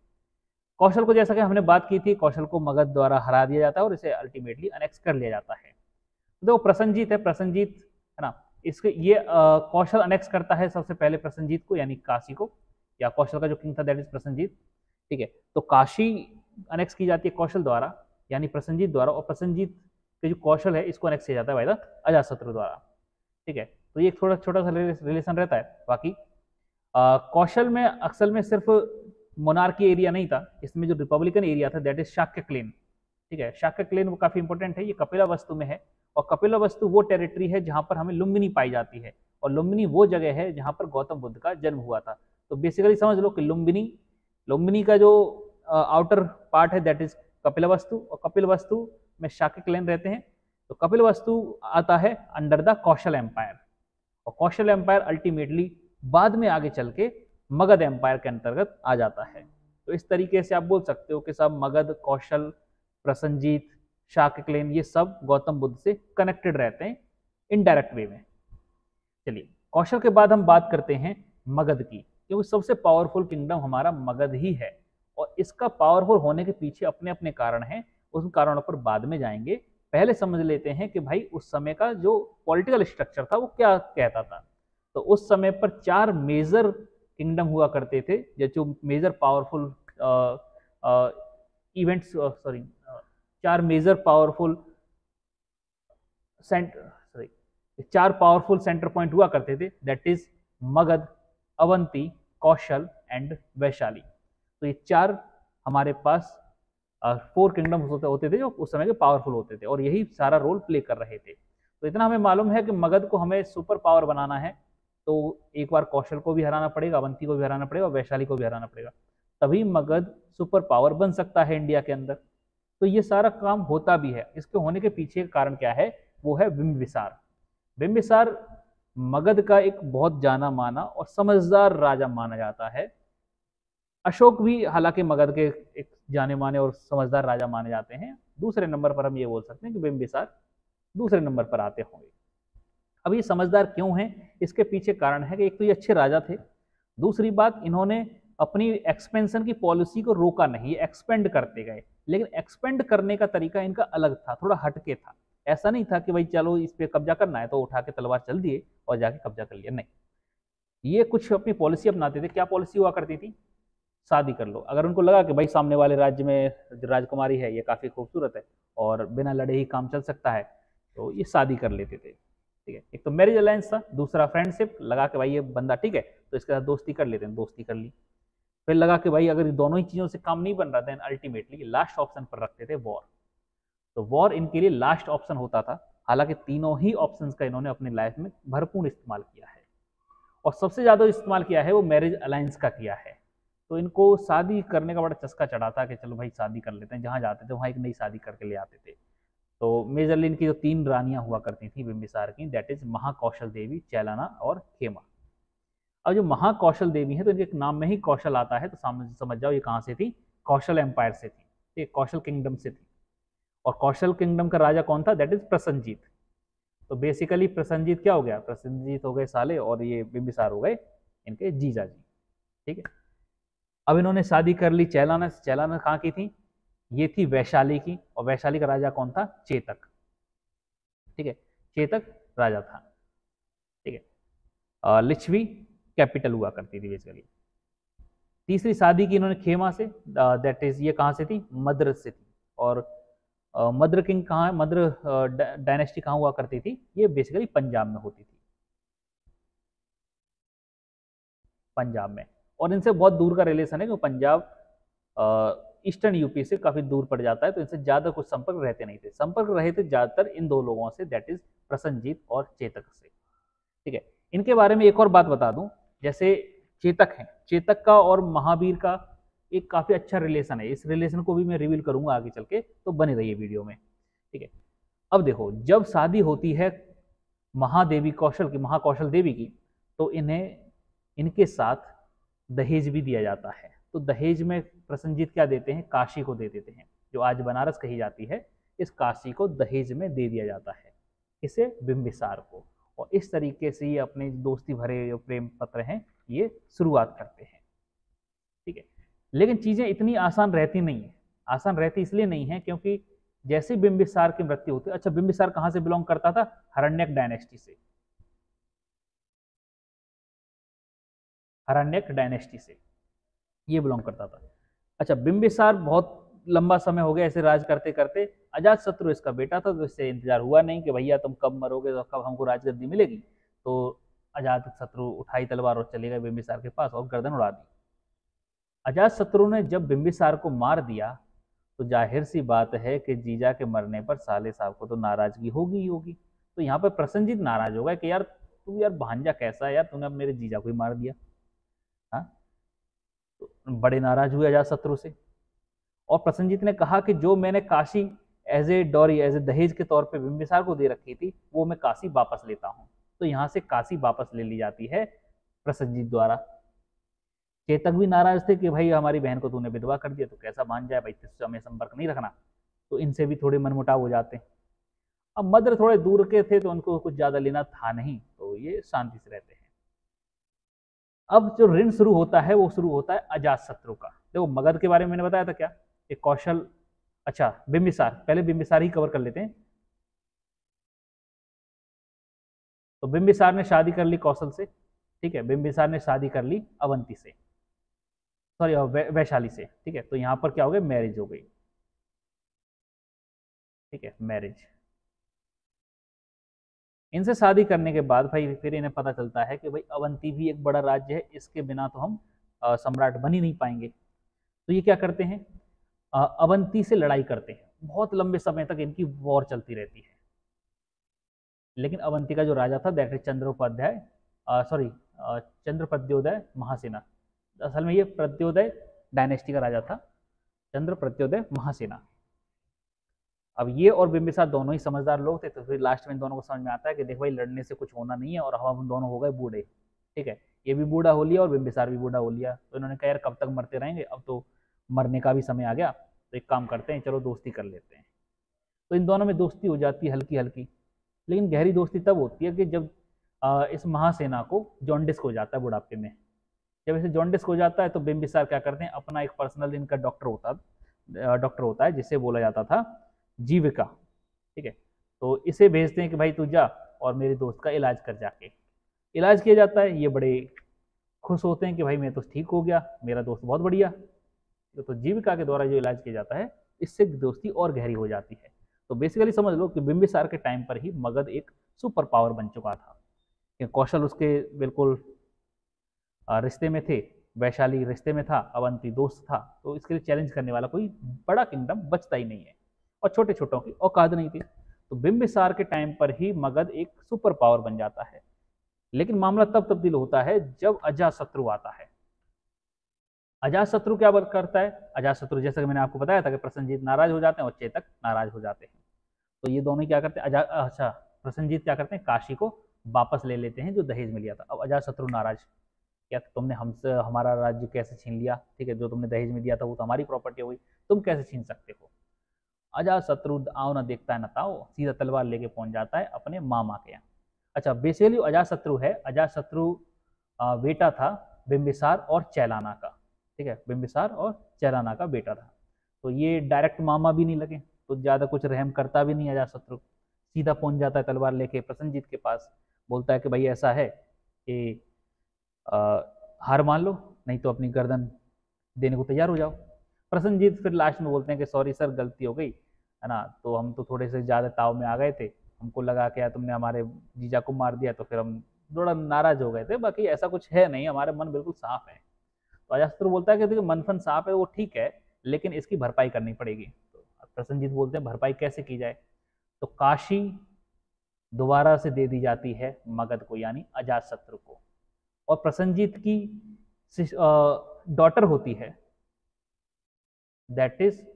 कौशल को जैसा कि हमने बात की थी, कौशल को मगध द्वारा हरा दिया जाता है और इसे अल्टीमेटली अनेक्स कर लिया जाता है। तो प्रसन्नजीत है, प्रसन्नजीत है ना, इसके ये कौशल अनेक्स करता है सबसे पहले प्रसन्नजीत को, यानी काशी को, या कौशल का जो किंग था दैट इज प्रसन्नजीत। ठीक है, तो काशी अनेक्स की जाती है कौशल द्वारा यानी प्रसन्नजीत द्वारा, और प्रसन्नजीत के जो कौशल है इसको अनेक्स किया जाता है बाय द अजातशत्रु द्वारा। ठीक है, तो ये एक थोड़ा छोटा सा रिलेशन रहता है। बाकी कौशल में अक्सर में सिर्फ मोनार्की एरिया नहीं था, इसमें जो रिपब्लिकन एरिया था दैट इज शाक्य क्लेन। ठीक है, शाक्य क्लेन वो काफी इंपॉर्टेंट है, ये कपिला वस्तु में है, और कपिला वस्तु वो टेरिटरी है जहां पर हमें लुम्बिनी पाई जाती है, और लुम्बिनी वो जगह है जहां पर गौतम बुद्ध का जन्म हुआ था। तो बेसिकली समझ लो कि लुम्बिनी का जो आउटर पार्ट है दैट इज कपिला वस्तु, और कपिल वस्तु में शाक्य क्लेन रहते हैं। तो कपिल वस्तु आता है अंडर द कौशल एम्पायर, और कौशल एम्पायर अल्टीमेटली बाद में आगे चल के मगध एम्पायर के अंतर्गत आ जाता है। तो इस तरीके से आप बोल सकते हो कि सब मगध, कौशल, प्रसन्नजीत, शाक्य क्लेन ये सब गौतम बुद्ध से कनेक्टेड रहते हैं इनडायरेक्ट वे में। चलिए, कौशल के बाद हम बात करते हैं मगध की, क्योंकि सबसे पावरफुल किंगडम हमारा मगध ही है, और इसका पावरफुल होने के पीछे अपने अपने कारण हैं, उन कारणों पर बाद में जाएंगे। पहले समझ लेते हैं कि भाई उस समय का जो पॉलिटिकल स्ट्रक्चर था वो क्या कहता था। तो उस समय पर 4 मेजर किंगडम हुआ करते थे, जो major powerful events, sorry 4 major powerful centre 4 powerful centre point हुआ करते थे, that is Magadh, Avanti, Kaushal and Vaishali. तो ये 4 हमारे पास 4 किंगडम होते थे जो उस समय के पावरफुल होते थे, और यही सारा रोल प्ले कर रहे थे। तो इतना हमें मालूम है कि मगध को हमें सुपर पावर बनाना है तो एक बार कौशल को भी हराना पड़ेगा, अवंती को भी हराना पड़ेगा, वैशाली को भी हराना पड़ेगा, तभी मगध सुपर पावर बन सकता है इंडिया के अंदर। तो ये सारा काम होता भी है। इसके होने के पीछे का कारण क्या है, वो है बिंबिसार। बिंबिसार मगध का एक बहुत जाना माना और समझदार राजा माना जाता है। अशोक भी हालांकि मगध के एक जाने माने और समझदार राजा माने जाते हैं। दूसरे नंबर पर हम ये बोल सकते हैं कि बिंबिसार दूसरे नंबर पर आते होंगे। अब ये समझदार क्यों हैं, इसके पीछे कारण है कि एक तो ये अच्छे राजा थे, दूसरी बात इन्होंने अपनी एक्सपेंशन की पॉलिसी को रोका नहीं, एक्सपेंड करते गए, लेकिन एक्सपेंड करने का तरीका इनका अलग था, थोड़ा हटके था। ऐसा नहीं था कि भाई चलो इस पे कब्जा करना है तो उठा के तलवार चल दिए और जाके कब्जा कर लिया, नहीं। ये कुछ अपनी पॉलिसी अपनाते थे। क्या पॉलिसी हुआ करती थी, शादी कर लो। अगर उनको लगा कि भाई सामने वाले राज्य में जो राजकुमारी है ये काफ़ी खूबसूरत है और बिना लड़े ही काम चल सकता है, तो ये शादी कर लेते थे। ठीक है, एक तो मैरिज अलायंस था, दूसरा फ्रेंडशिप, लगा कि भाई ये बंदा ठीक है तो इसके साथ दोस्ती कर लेते हैं, दोस्ती कर ली। फिर लगा कि भाई अगर दोनों ही चीज़ों से काम नहीं बन रहा देन अल्टीमेटली लास्ट ऑप्शन पर रखते थे वॉर। तो वॉर इनके लिए लास्ट ऑप्शन होता था। हालांकि तीनों ही ऑप्शंस का इन्होंने अपनी लाइफ में भरपूर इस्तेमाल किया है, और सबसे ज़्यादा इस्तेमाल किया है वो मैरिज अलायंस का किया है। तो इनको शादी करने का बड़ा चस्का चढ़ा था कि चलो भाई शादी कर लेते हैं, जहाँ जाते थे वहाँ एक नई शादी करके ले आते थे। तो मेजरली इनकी जो 3 रानियां हुआ करती थी बिंबिसार की, दैट इज महाकौशल देवी, चैलाना और खेमा। अब जो महाकौशल देवी है तो इनके नाम में ही कौशल आता है, तो समझ जाओ ये कहाँ से थी, कौशल एम्पायर से थी, ठीक, कौशल किंगडम से थी। और कौशल किंगडम का राजा कौन था, दैट इज प्रसन्नजीत। तो बेसिकली प्रसन्नजीत क्या हो गया, प्रसन्नजीत हो गए साले और ये बिंबिसार हो गए इनके जीजा जी। ठीक है, अब इन्होंने शादी कर ली चैलाना से। चैलाना कहाँ की थी, ये थी वैशाली की, और वैशाली का राजा कौन था, चेतक। ठीक है, चेतक राजा था। ठीक है, लिच्छवी कैपिटल हुआ करती थी बेसिकली। तीसरी शादी की इन्होंने खेमा से, दैट इज ये कहाँ से थी, मद्रज से थी, और मद्र किंग कहाँ है, मद्र डायनेस्टी कहाँ हुआ करती थी, ये बेसिकली पंजाब में होती थी, पंजाब में। और इनसे बहुत दूर का रिलेशन है क्योंकि पंजाब ईस्टर्न यूपी से काफी दूर पड़ जाता है, तो इनसे ज्यादा कुछ संपर्क रहते नहीं थे। संपर्क रहे थे ज्यादातर इन दो लोगों से, दैट इज प्रसन्नजीत और चेतक से। ठीक है, इनके बारे में एक और बात बता दूं, जैसे चेतक है, चेतक का और महावीर का एक काफी अच्छा रिलेशन है। इस रिलेशन को भी मैं रिवील करूंगा आगे चल के, तो बने रहिए वीडियो में। ठीक है, अब देखो, जब शादी होती है महादेवी कौशल की, महाकौशल देवी की, तो इन्हें इनके साथ दहेज भी दिया जाता है। तो दहेज में प्रसन्नजीत क्या देते हैं, काशी को दे देते हैं, जो आज बनारस कही जाती है, इस काशी को दहेज में दे दिया जाता है, इसे बिंबिसार को। और इस तरीके से ये अपने दोस्ती भरे जो प्रेम पत्र हैं ये शुरुआत करते हैं। ठीक है, लेकिन चीजें इतनी आसान रहती नहीं है। आसान रहती इसलिए नहीं है क्योंकि जैसे बिंबिसार की मृत्यु होती है, अच्छा बिंबिसार कहां से बिलोंग करता था, हरण्यक डायनेस्टी से, हरण्यक डायनेस्टी से ये बिलोंग करता था। अच्छा, बिंबिसार बहुत लंबा समय हो गया ऐसे राज करते करते, अजात शत्रु इसका बेटा था, तो इससे इंतजार हुआ नहीं कि भैया तुम कब मरोगे तो कब हमको राजगद्दी मिलेगी। तो अजात शत्रु उठाई तलवार और चले गए बिंबिसार के पास और गर्दन उड़ा दी। अजात शत्रु ने जब बिंबिसार को मार दिया तो जाहिर सी बात है कि जीजा के मरने पर साले साहब को तो नाराजगी होगी ही होगी। तो यहाँ पर प्रसन्नजीत नाराज होगा कि यार तू यार भांजा कैसा है यार, तूने अब मेरे जीजा को ही मार दिया। हाँ, तो बड़े नाराज हुए अजात शत्रु से। और प्रसन्नजीत ने कहा कि जो मैंने Kashi as a dowry, as a दहेज के तौर पे बिंबिसार को दे रखी थी, वो मैं काशी वापस लेता हूँ। तो यहाँ से काशी वापस ले ली जाती है प्रसन्नजीत द्वारा। चेतक भी नाराज थे कि भाई हमारी बहन को तूने विधवा कर दिया, तो कैसा मान जाए भाई, तुझसे हमें संपर्क नहीं रखना। तो इनसे भी थोड़े मनमुटाव हो जाते हैं। अब मद्र थोड़े दूर के थे तो उनको कुछ ज्यादा लेना था नहीं, तो ये शांति से रहते हैं। अब जो ऋण शुरू होता है वो शुरू होता है अजात शत्रु का। देखो, मगध के बारे में मैंने बताया था क्या, एक कौशल, अच्छा बिंबिसार, पहले बिंबिसार ही कवर कर लेते हैं। तो बिंबिसार ने शादी कर ली कौशल से, ठीक है, बिंबिसार ने शादी कर ली अवंती से, सॉरी वैशाली से। ठीक है, तो यहां पर क्या हो गया, मैरिज हो गई। ठीक है, मैरिज। इनसे शादी करने के बाद भाई फिर इन्हें पता चलता है कि भाई अवंती भी एक बड़ा राज्य है, इसके बिना तो हम सम्राट बन ही नहीं पाएंगे। तो ये क्या करते हैं, अवंती से लड़ाई करते हैं। बहुत लंबे समय तक इनकी वॉर चलती रहती है। लेकिन अवंती का जो राजा था दैट इज चंद्रोपाध्याय, सॉरी चंद्र महासेना, असल में ये प्रद्योदय डायनेस्टी का राजा था, चंद्र प्रत्योदय महासेना। अब ये और बिंबिसार दोनों ही समझदार लोग थे, तो फिर लास्ट में इन दोनों को समझ में आता है कि देख भाई लड़ने से कुछ होना नहीं है, और हम दोनों हो गए बूढ़े। ठीक है, ये भी बूढ़ा हो लिया और बिंबिसार भी बूढ़ा हो लिया। तो इन्होंने कहा यार कब तक मरते रहेंगे, अब तो मरने का भी समय आ गया, तो एक काम करते हैं, चलो दोस्ती कर लेते हैं। तो इन दोनों में दोस्ती हो जाती है हल्की हल्की। लेकिन गहरी दोस्ती तब होती है कि जब इस महासेना को जॉन्डिस हो जाता है बुढ़ापे में। जब इसे जॉन्डिस हो जाता है तो बिंबिसार क्या करते हैं, अपना एक पर्सनल इनका डॉक्टर होता है जिसे बोला जाता था जीविका। ठीक है, तो इसे भेजते हैं कि भाई तू जा और मेरे दोस्त का इलाज कर जाके। इलाज किया जाता है, ये बड़े खुश होते हैं कि भाई मैं तो ठीक हो गया, मेरा दोस्त बहुत बढ़िया। तो जीविका के द्वारा जो इलाज किया जाता है, इससे दोस्ती और गहरी हो जाती है। तो बेसिकली समझ लो कि बिंबिसार के टाइम पर ही मगध एक सुपर पावर बन चुका था। कौशल उसके बिल्कुल रिश्ते में थे, वैशाली रिश्ते में था, अवंती दोस्त था, तो इसके लिए चैलेंज करने वाला कोई बड़ा किंगडम बचता ही नहीं है, और छोटे छोटों की औकात नहीं थी। तो बिंबिसार के टाइम पर ही मगध एक सुपर पावर बन जाता है। लेकिन मामला तब तब्दील होता है जब अजातशत्रु आता है। अजातशत्रु क्या करता है, अजातशत्रु जैसा कि मैंने आपको बताया था कि प्रसन्नजीत नाराज हो जाते हैं और चेतक नाराज हो जाते हैं। तो ये दोनों क्या करते हैं, अच्छा प्रसन्नजीत क्या करते हैं, काशी को वापस ले लेते हैं जो दहेज में लिया था। अब अजातशत्रु नाराज, क्या तुमने हमसे हमारा राज्य कैसे छीन लिया, ठीक है, जो तुमने दहेज में दिया था वो तो हमारी प्रॉपर्टी हुई, तुम कैसे छीन सकते हो। अजातशत्रु आओ ना देखता है ना ताओ, सीधा तलवार लेके पहुंच जाता है अपने मामा के यहाँ। अच्छा, बेसिकली अजातशत्रु है, अजातशत्रु बेटा था बिंबिसार और चैलाना का। ठीक है, बिंबिसार और चैलाना का बेटा था। तो ये डायरेक्ट मामा भी नहीं लगे, तो ज्यादा कुछ रहम करता भी नहीं अजातशत्रु, सीधा पहुंच जाता है तलवार लेके प्रसन्नजीत के पास। बोलता है कि भाई ऐसा है कि हार मान लो, नहीं तो अपनी गर्दन देने को तैयार हो जाओ। प्रसन्नजीत फिर लास्ट में बोलते हैं कि सॉरी सर गलती हो गई, है ना, तो हम तो थोड़े से ज़्यादा ताव में आ गए थे, हमको लगा कि यार तुमने हमारे जीजा को मार दिया, तो फिर हम थोड़ा नाराज हो गए थे, बाकी ऐसा कुछ है नहीं, हमारे मन बिल्कुल साफ है। तो अजातशत्रु बोलता है कि देखिए मन फन साफ है वो ठीक है, लेकिन इसकी भरपाई करनी पड़ेगी। तो प्रसन्नजीत बोलते हैं भरपाई कैसे की जाए? तो काशी दोबारा से दे दी जाती है मगध को, यानी अजातशत्रु को। और प्रसन्नजीत की डॉटर होती है, दैट इज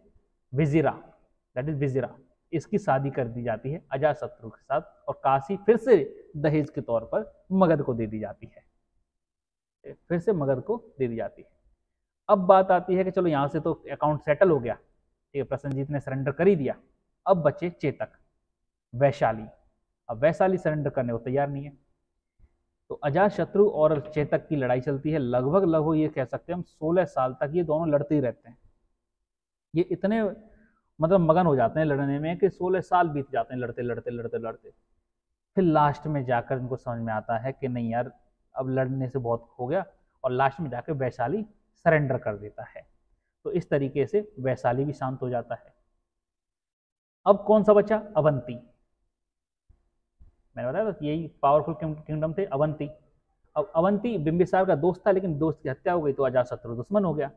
विजिरा, इसकी शादी कर दी जाती है अजातशत्रु के साथ, और काशी फिर से दहेज के तौर पर मगध को दे दी जाती है, फिर से मगध को दे दी जाती है। अब बात आती है कि चलो यहां से तो अकाउंट सेटल हो गया, ठीक है, प्रसन्नजीत ने सरेंडर कर ही दिया। अब बचे चेतक, वैशाली। अब वैशाली सरेंडर करने को तैयार नहीं है। तो अजातशत्रु और चेतक की लड़ाई चलती है लगभग ये कह सकते हैं हम 16 साल तक ये दोनों लड़ते ही रहते हैं। ये इतने मतलब मगन हो जाते हैं लड़ने में कि 16 साल बीत जाते हैं लड़ते लड़ते लड़ते लड़ते। फिर लास्ट में जाकर इनको समझ में आता है कि नहीं यार अब लड़ने से बहुत हो गया, और लास्ट में जाकर वैशाली सरेंडर कर देता है। तो इस तरीके से वैशाली भी शांत हो जाता है। अब कौन सा बचा? अवंती। मैंने बताया था यही पावरफुल किंगडम थे अवंती। अब अवंती बिंबिसार का दोस्त था, लेकिन दोस्त की हत्या हो गई तो अजातशत्रु दुश्मन हो गया।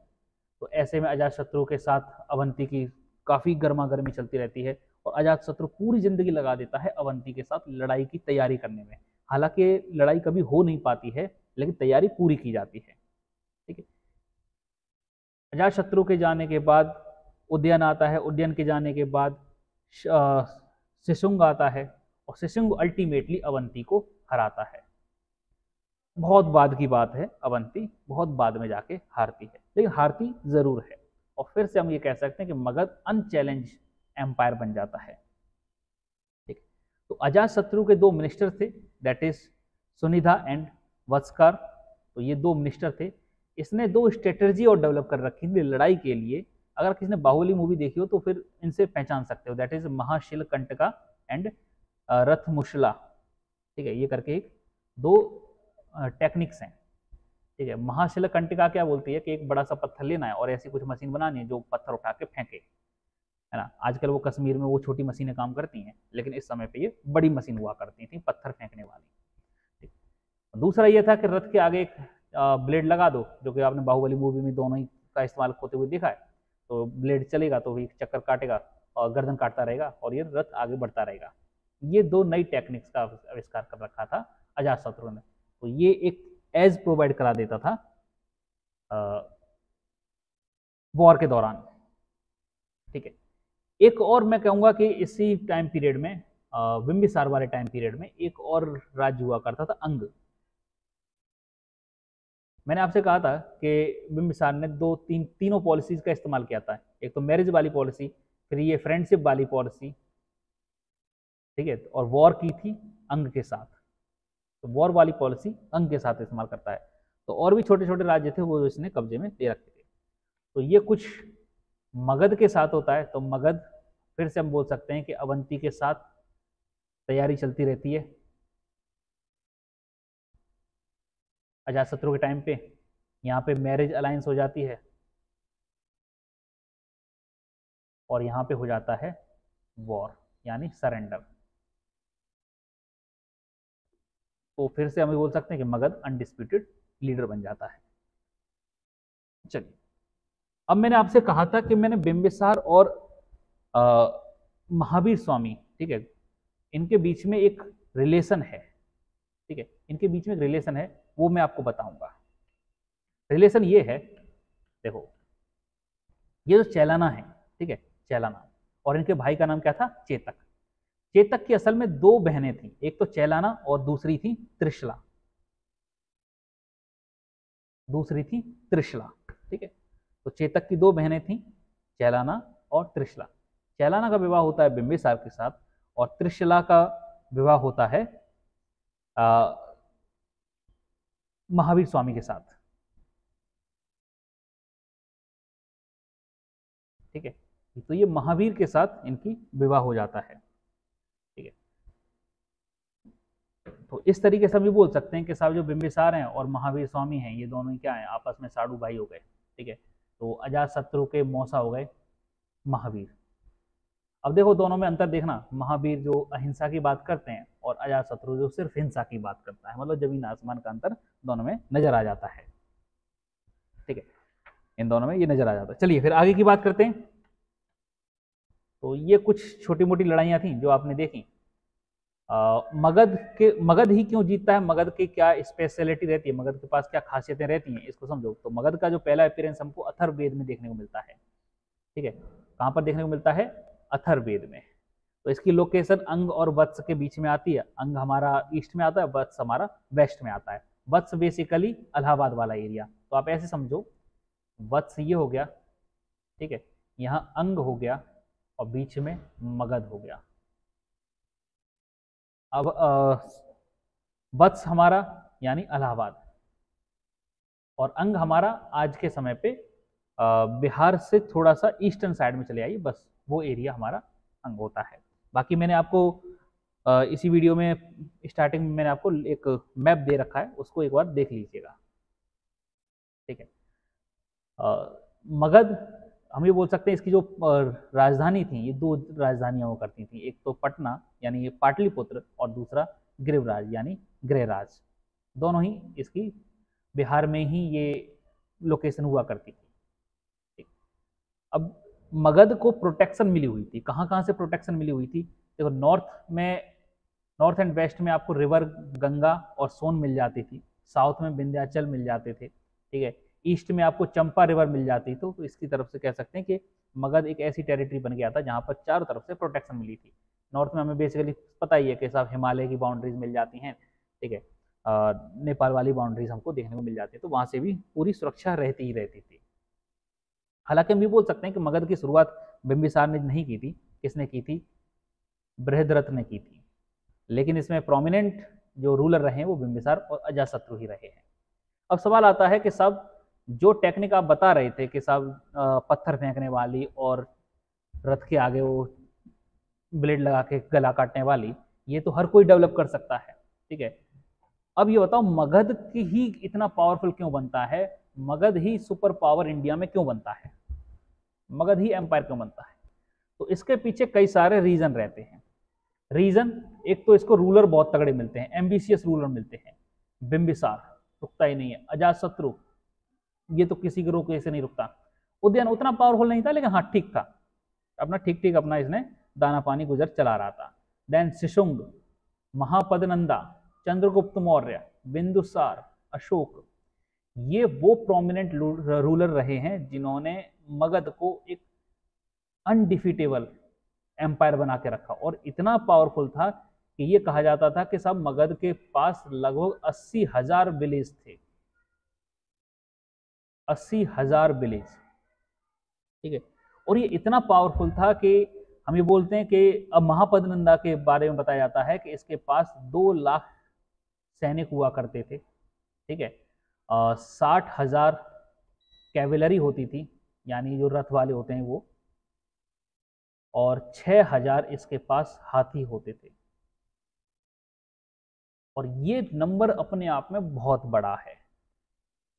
तो ऐसे में अजातशत्रु के साथ अवंती की काफी गर्मा गर्मी चलती रहती है, और अजातशत्रु पूरी जिंदगी लगा देता है अवंती के साथ लड़ाई की तैयारी करने में। हालांकि लड़ाई कभी हो नहीं पाती है, लेकिन तैयारी पूरी की जाती है। ठीक है, अजातशत्रु के जाने के बाद उदयन आता है, उदयन के जाने के बाद शिशुंग आता है, और शिशुंग अल्टीमेटली अवंती को हराता है। बहुत बाद की बात है, अवंती बहुत बाद में जाके हारती है, लेकिन हारती जरूर है। और फिर से हम ये कह सकते हैं कि मगध अनचैलेंज एम्पायर बन जाता है। ठीक, तो अजातशत्रु के दो मिनिस्टर थे, दैट इज सुनिधा एंड वत्सकार। तो ये दो मिनिस्टर थे। इसने दो स्ट्रेटजी और डेवलप कर रखी थी लड़ाई के लिए। अगर किसी ने बाहुबली मूवी देखी हो तो फिर इनसे पहचान सकते हो, दैट इज महाशिलकंटका एंड रथमुशला। ठीक है, ये करके एक दो टेक्निक्स हैं। ठीक है, महाशिलकंटिका क्या बोलती है कि एक बड़ा सा पत्थर लेना है और ऐसी कुछ मशीन बनानी है जो पत्थर उठा के फेंके, है ना। आजकल वो कश्मीर में वो छोटी मशीनें काम करती हैं, लेकिन इस समय पे ये बड़ी मशीन हुआ करती थी पत्थर फेंकने वाली। ठीक, दूसरा ये था कि रथ के आगे एक ब्लेड लगा दो, जो कि आपने बाहुबली मूवी में दोनों ही का इस्तेमाल होते हुए देखा है। तो ब्लेड चलेगा तो एक चक्कर काटेगा और गर्दन काटता रहेगा, और ये रथ आगे बढ़ता रहेगा। ये दो नई टेक्निक्स का आविष्कार कर रखा था अजातशत्रु ने। तो ये एक एज प्रोवाइड करा देता था वॉर के दौरान। ठीक है, एक और मैं कहूंगा कि इसी टाइम पीरियड में बिंबिसार वाले टाइम पीरियड में एक और राज्य हुआ करता था, अंग। मैंने आपसे कहा था कि बिंबिसार ने तीनों पॉलिसीज का इस्तेमाल किया था। एक तो मैरिज वाली पॉलिसी, फिर ये फ्रेंडशिप वाली पॉलिसी, ठीक है, और वॉर की थी अंग के साथ। तो वॉर वाली पॉलिसी अंग के साथ इस्तेमाल करता है। तो और भी छोटे छोटे राज्य थे वो इसने कब्जे में ले रखे थे। तो ये कुछ मगध के साथ होता है। तो मगध फिर से हम बोल सकते हैं कि अवंती के साथ तैयारी चलती रहती है। अजातशत्रु के टाइम पे यहाँ पे मैरिज अलायंस हो जाती है, और यहाँ पे हो जाता है वॉर यानी सरेंडर। तो फिर से हम बोल सकते हैं कि मगध अनडिस्प्यूटेड लीडर बन जाता है। चलिए, अब मैंने आपसे कहा था कि मैंने बिंबिसार और महावीर स्वामी, ठीक है, इनके बीच में एक रिलेशन है। ठीक है, इनके बीच में एक रिलेशन है, वो मैं आपको बताऊंगा। रिलेशन ये है, देखो, ये जो चैलाना है, ठीक है, चैलाना, और इनके भाई का नाम क्या था? चेतक। चेतक की असल में दो बहनें थी, एक तो चैलाना और दूसरी थी त्रिशला। ठीक है, तो चेतक की दो बहनें थी, चैलाना और त्रिशला। चैलाना का विवाह होता है बिंबिसार के साथ, और त्रिशला का विवाह होता है महावीर स्वामी के साथ। ठीक है, तो ये महावीर के साथ इनकी विवाह हो जाता है। ठीक है, तो इस तरीके से हम ये बोल सकते हैं कि साहब जो बिंबिसार हैं और महावीर स्वामी हैं, ये दोनों ही क्या हैं? आपस में साड़ू भाई हो गए। ठीक है, तो अजातशत्रु के मौसा हो गए महावीर। अब देखो दोनों में अंतर देखना, महावीर जो अहिंसा की बात करते हैं और अजातशत्रु जो सिर्फ हिंसा की बात करता है, मतलब जमीन आसमान का अंतर दोनों में नजर आ जाता है। ठीक है, इन दोनों में ये नजर आ जाता है। चलिए फिर आगे की बात करते हैं। तो ये कुछ छोटी मोटी लड़ाइयाँ थी जो आपने देखी। मगध ही क्यों जीतता है, मगध की क्या स्पेशलिटी रहती है, मगध के पास क्या खासियतें रहती हैं, इसको समझो। तो मगध का जो पहला अपीयरेंस हमको अथर्ववेद में देखने को मिलता है। ठीक है, कहाँ पर देखने को मिलता है, अथर्ववेद में। तो इसकी लोकेशन अंग और वत्स के बीच में आती है। अंग हमारा ईस्ट में आता है, वत्स हमारा वेस्ट में आता है। वत्स बेसिकली इलाहाबाद वाला एरिया। तो आप ऐसे समझो, वत्स ये हो गया, ठीक है, यहाँ अंग हो गया और बीच में मगध हो गया। अब वत्स हमारा यानी इलाहाबाद और अंग हमारा आज के समय पे बिहार से थोड़ा सा ईस्टर्न साइड में चले आइए, बस वो एरिया हमारा अंग होता है। बाकी मैंने आपको इसी वीडियो में स्टार्टिंग में मैंने आपको एक मैप दे रखा है, उसको एक बार देख लीजिएगा। ठीक है, मगध हम ये बोल सकते हैं इसकी जो राजधानी थी, ये दो राजधानियां वो करती थी, एक तो पटना यानी ये पाटलिपुत्र और दूसरा गिरिवराज यानी गृहराज। दोनों ही इसकी बिहार में ही ये लोकेशन हुआ करती थी। अब मगध को प्रोटेक्शन मिली हुई थी, कहाँ कहाँ से प्रोटेक्शन मिली हुई थी, देखो नॉर्थ एंड वेस्ट में आपको रिवर गंगा और सोन मिल जाती थी, साउथ में विंध्याचल मिल जाते थे। ठीक है, ईस्ट में आपको चंपा रिवर मिल जाती तो इसकी तरफ से कह सकते हैं कि मगध एक ऐसी टेरिटरी बन गया था जहाँ पर चारों तरफ से प्रोटेक्शन मिली थी। नॉर्थ में हमें बेसिकली पता ही है कि साहब हिमालय की बाउंड्रीज मिल जाती हैं। ठीक है, नेपाल वाली बाउंड्रीज हमको देखने को मिल जाती है, तो वहाँ से भी पूरी सुरक्षा रहती ही रहती थी। हालांकि हम भी बोल सकते हैं कि मगध की शुरुआत बिंबिसार ने नहीं की थी, किसने की थी, बृहद्रथ ने की थी। लेकिन इसमें प्रोमिनेंट जो रूलर रहे हैं वो बिंबिसार और अजातशत्रु ही रहे हैं। अब सवाल आता है कि सब जो टेक्निक आप बता रहे थे कि सब पत्थर फेंकने वाली और रथ के आगे वो ब्लेड लगा के गला काटने वाली, ये तो हर कोई डेवलप कर सकता है। ठीक है, अब ये बताओ मगध की ही इतना पावरफुल क्यों बनता है, मगध ही सुपर पावर इंडिया में क्यों बनता है, मगध ही एम्पायर क्यों बनता है। तो इसके पीछे कई सारे रीजन रहते हैं। रीजन एक तो इसको रूलर बहुत तगड़े मिलते हैं, एम्बिशियस रूलर मिलते हैं। बिंबिसार रुकता ही नहीं है, अजातशत्रु ये तो किसी के रोके से नहीं रुकता। उदयन उतना पावरफुल नहीं था लेकिन हाँ ठीक था, अपना ठीक ठीक अपना इसने दाना पानी गुजर चला रहा था। देन शिशुंग, महापदनंदा, चंद्रगुप्त मौर्य, बिंदुसार, अशोक, ये वो प्रोमिनेंट रूलर रहे हैं जिन्होंने मगध को एक अनडिफिटेबल एम्पायर बना के रखा और इतना पावरफुल था कि ये कहा जाता था कि सब मगध के पास लगभग 80,000 विलेज थे, 80,000 विलेज। ठीक है, और ये इतना पावरफुल था कि हम ये बोलते हैं कि अब महापदनंदा के बारे में बताया जाता है कि इसके पास 2 लाख सैनिक हुआ करते थे। ठीक है, 60,000 कैवेलरी होती थी यानी जो रथ वाले होते हैं वो, और 6,000 इसके पास हाथी होते थे। और ये नंबर अपने आप में बहुत बड़ा है,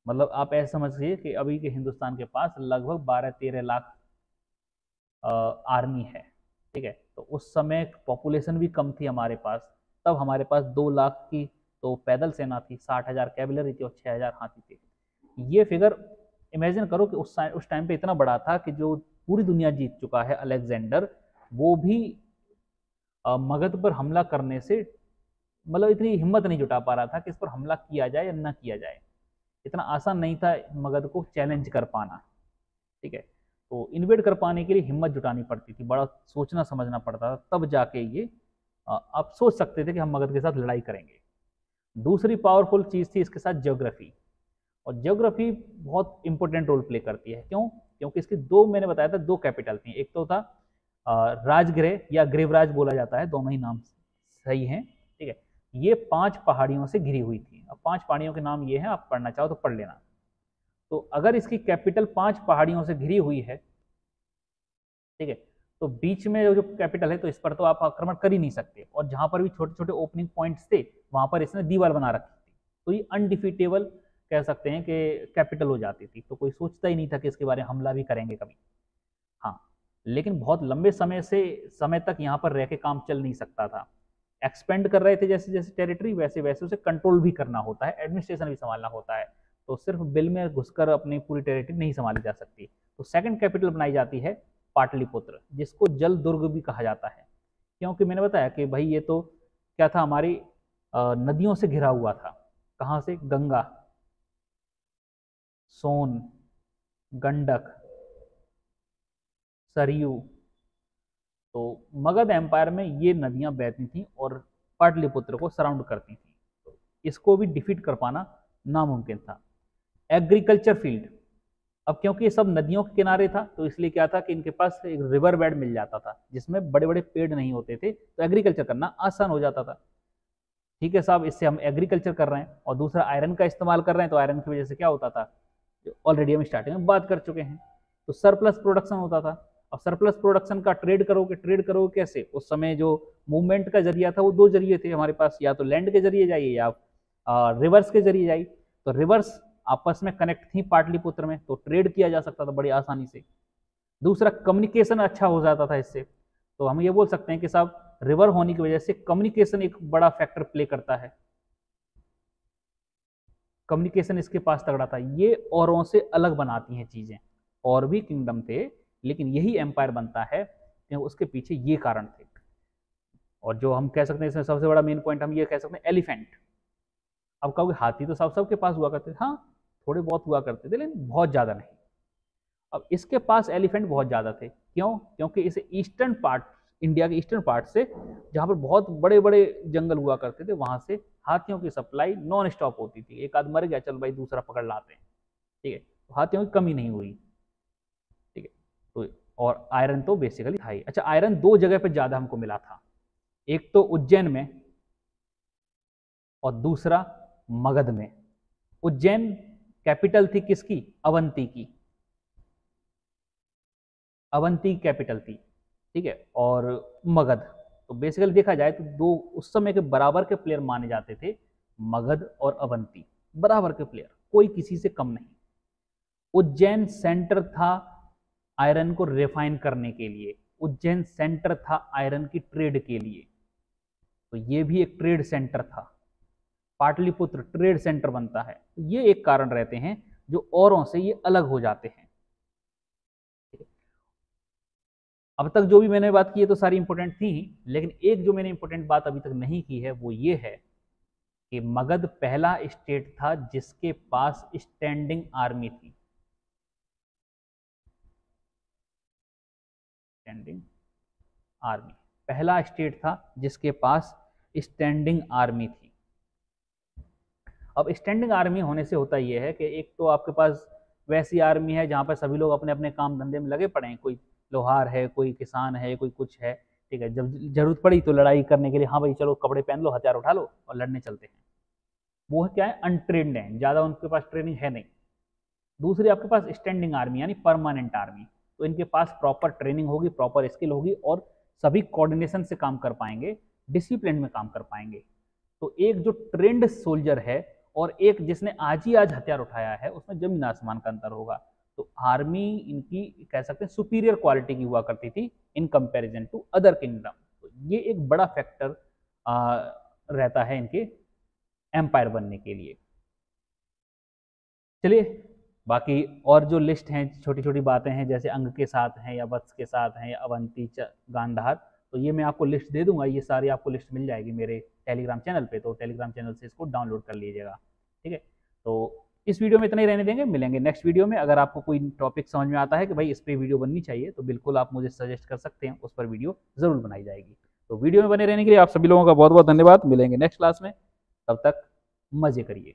मतलब आप ऐसे समझिए कि अभी के हिंदुस्तान के पास लगभग 12-13 लाख आर्मी है। ठीक है, तो उस समय पॉपुलेशन भी कम थी हमारे पास, तब हमारे पास 2 लाख की तो पैदल सेना थी, 60,000 कैवेलरी थी और 6,000 हाथी थे। ये फिगर इमेजिन करो कि उस टाइम पे इतना बड़ा था कि जो पूरी दुनिया जीत चुका है अलेक्जेंडर, वो भी मगध पर हमला करने से मतलब इतनी हिम्मत नहीं जुटा पा रहा था कि इस पर हमला किया जाए या ना किया जाए। इतना आसान नहीं था मगध को चैलेंज कर पाना। ठीक है, तो इन्वेड कर पाने के लिए हिम्मत जुटानी पड़ती थी, बड़ा सोचना समझना पड़ता था, तब जाके ये आप सोच सकते थे कि हम मगध के साथ लड़ाई करेंगे। दूसरी पावरफुल चीज़ थी इसके साथ ज्योग्राफी, और ज्योग्राफी बहुत इंपॉर्टेंट रोल प्ले करती है। क्यों? क्योंकि इसकी मैंने बताया था 2 कैपिटल थी, एक तो था राजगृह या गृहराज बोला जाता है, दोनों ही नाम सही हैं। ठीक है, ये 5 पहाड़ियों से घिरी हुई थी। अब 5 पहाड़ियों के नाम ये हैं, आप पढ़ना चाहो तो पढ़ लेना। तो अगर इसकी कैपिटल 5 पहाड़ियों से घिरी हुई है, ठीक है, तो बीच में जो कैपिटल है तो इस पर तो आप आक्रमण कर ही नहीं सकते, और जहां पर भी छोटे छोटे ओपनिंग पॉइंट्स थे वहां पर इसने दीवार बना रखी थी। तो ये अनडिफिटेबल कह सकते हैं कि कैपिटल हो जाती थी, तो कोई सोचता ही नहीं था कि इसके बारे में हमला भी करेंगे कभी। हाँ, लेकिन बहुत लंबे समय तक यहाँ पर रह के काम चल नहीं सकता था। एक्सपेंड कर रहे थे जैसे जैसे टेरिटरी, वैसे वैसे उसे कंट्रोल भी करना होता है, एडमिनिस्ट्रेशन भी संभालना होता है। तो सिर्फ बिल में घुसकर अपनी पूरी टेरिटरी नहीं संभाली जा सकती। तो सेकंड कैपिटल बनाई जाती है पाटलिपुत्र, जिसको जल दुर्ग भी कहा जाता है, क्योंकि मैंने बताया कि भाई ये तो क्या था, हमारी नदियों से घिरा हुआ था। कहाँ से? गंगा, सोन, गंडक, सरयू। तो मगध एम्पायर में ये नदियां बहती थी और पाटलिपुत्र को सराउंड करती थी। तो इसको भी डिफीट कर पाना नामुमकिन था। एग्रीकल्चर फील्ड, अब क्योंकि ये सब नदियों के किनारे था, तो इसलिए क्या था कि इनके पास एक रिवर बेड मिल जाता था जिसमें बड़े बड़े पेड़ नहीं होते थे, तो एग्रीकल्चर करना आसान हो जाता था। ठीक है साहब, इससे हम एग्रीकल्चर कर रहे हैं और दूसरा आयरन का इस्तेमाल कर रहे हैं, तो आयरन की वजह से क्या होता था, ऑलरेडी हम स्टार्टिंग में बात कर चुके हैं, तो सरप्लस प्रोडक्शन होता था। अब सरप्लस प्रोडक्शन का ट्रेड करोगे कैसे? उस समय जो मूवमेंट का जरिया था वो दो जरिए थे हमारे पास, या तो लैंड के जरिए जाइए या रिवर्स के जरिए जाइए। तो रिवर्स आपस में कनेक्ट थी पाटलिपुत्र में, तो ट्रेड किया जा सकता था बड़ी आसानी से। दूसरा, कम्युनिकेशन अच्छा हो जाता था इससे। तो हम ये बोल सकते हैं कि साहब रिवर होने की वजह से कम्युनिकेशन एक बड़ा फैक्टर प्ले करता है। कम्युनिकेशन इसके पास तगड़ा था। ये औरों से अलग बनाती हैं चीजें। और भी किंगडम थे, लेकिन यही एम्पायर बनता है क्योंकि उसके पीछे ये कारण थे। और जो हम कह सकते हैं इसमें सबसे बड़ा मेन पॉइंट हम ये कह सकते हैं, एलिफेंट। अब कहोगे हाथी तो सबके पास हुआ करते थे, हाँ थोड़े बहुत हुआ करते थे लेकिन बहुत ज्यादा नहीं। अब इसके पास एलिफेंट बहुत ज्यादा थे। क्यों? क्योंकि इसे ईस्टर्न पार्ट, इंडिया के ईस्टर्न पार्ट से, जहां पर बहुत बड़े बड़े जंगल हुआ करते थे, वहां से हाथियों की सप्लाई नॉन स्टॉप होती थी। एक आध मर गया, चल भाई दूसरा पकड़ लाते हैं। ठीक है, तो हाथियों की कमी नहीं हुई। ठीक है, तो और आयरन तो बेसिकली था ही। अच्छा, आयरन दो जगह पे ज्यादा हमको मिला था, एक तो उज्जैन में और दूसरा मगध में। उज्जैन कैपिटल थी किसकी? अवंती की। अवंती कैपिटल थी। ठीक है, और मगध, तो बेसिकली देखा जाए तो दो उस समय के बराबर के प्लेयर माने जाते थे, मगध और अवंती, बराबर के प्लेयर, कोई किसी से कम नहीं। उज्जैन सेंटर था आयरन को रिफाइन करने के लिए, उज्जैन सेंटर था आयरन की ट्रेड के लिए, तो ये भी एक ट्रेड सेंटर था। पाटलिपुत्र ट्रेड सेंटर बनता है। ये एक कारण रहते हैं जो औरों से ये अलग हो जाते हैं। अब तक जो भी मैंने बात की है तो सारी इंपॉर्टेंट थी, लेकिन एक जो मैंने इंपॉर्टेंट बात अभी तक नहीं की है वो ये है कि मगध पहला स्टेट था जिसके पास स्टैंडिंग आर्मी थी। स्टैंडिंग आर्मी, पहला स्टेट था जिसके पास स्टैंडिंग आर्मी थी। अब स्टैंडिंग आर्मी होने से होता यह है कि एक तो आपके पास वैसी आर्मी है जहां पर सभी लोग अपने अपने काम धंधे में लगे पड़े हैं, कोई लोहार है, कोई किसान है, कोई कुछ है। ठीक है, जब जरूरत पड़ी तो लड़ाई करने के लिए, हाँ भाई चलो कपड़े पहन लो, हथियार उठा लो और लड़ने चलते हैं। वो क्या है, अनट्रेन्ड है, ज्यादा उनके पास ट्रेनिंग है नहीं। दूसरी आपके पास स्टैंडिंग आर्मी यानी परमानेंट आर्मी, तो इनके पास प्रॉपर ट्रेनिंग होगी, प्रॉपर स्किल होगी और सभी कोऑर्डिनेशन से काम कर पाएंगे, डिसिप्लिन में काम कर पाएंगे। तो एक जो ट्रेंड सोल्जर है और एक जिसने आज ही आज हथियार उठाया है, उसमें जमीन आसमान का अंतर होगा। तो आर्मी इनकी कह सकते हैं सुपीरियर क्वालिटी की हुआ करती थी in comparison to other kingdom. तो ये एक बड़ा फैक्टर रहता है इनके एम्पायर बनने के लिए। चलिए, बाकी और जो लिस्ट हैं, छोटी छोटी बातें हैं, जैसे अंग के साथ हैं या वत्स के साथ हैं या अवंती गांधार, तो ये मैं आपको लिस्ट दे दूंगा। ये सारी आपको लिस्ट मिल जाएगी मेरे टेलीग्राम चैनल पे, तो टेलीग्राम चैनल से इसको डाउनलोड कर लीजिएगा। ठीक है, तो इस वीडियो में इतना ही रहने देंगे, मिलेंगे नेक्स्ट वीडियो में। अगर आपको कोई टॉपिक समझ में आता है कि भाई इस पर वीडियो बननी चाहिए, तो बिल्कुल आप मुझे सजेस्ट कर सकते हैं, उस पर वीडियो जरूर बनाई जाएगी। तो वीडियो में बने रहने के लिए आप सभी लोगों का बहुत बहुत धन्यवाद। मिलेंगे नेक्स्ट क्लास में, तब तक मजे करिए।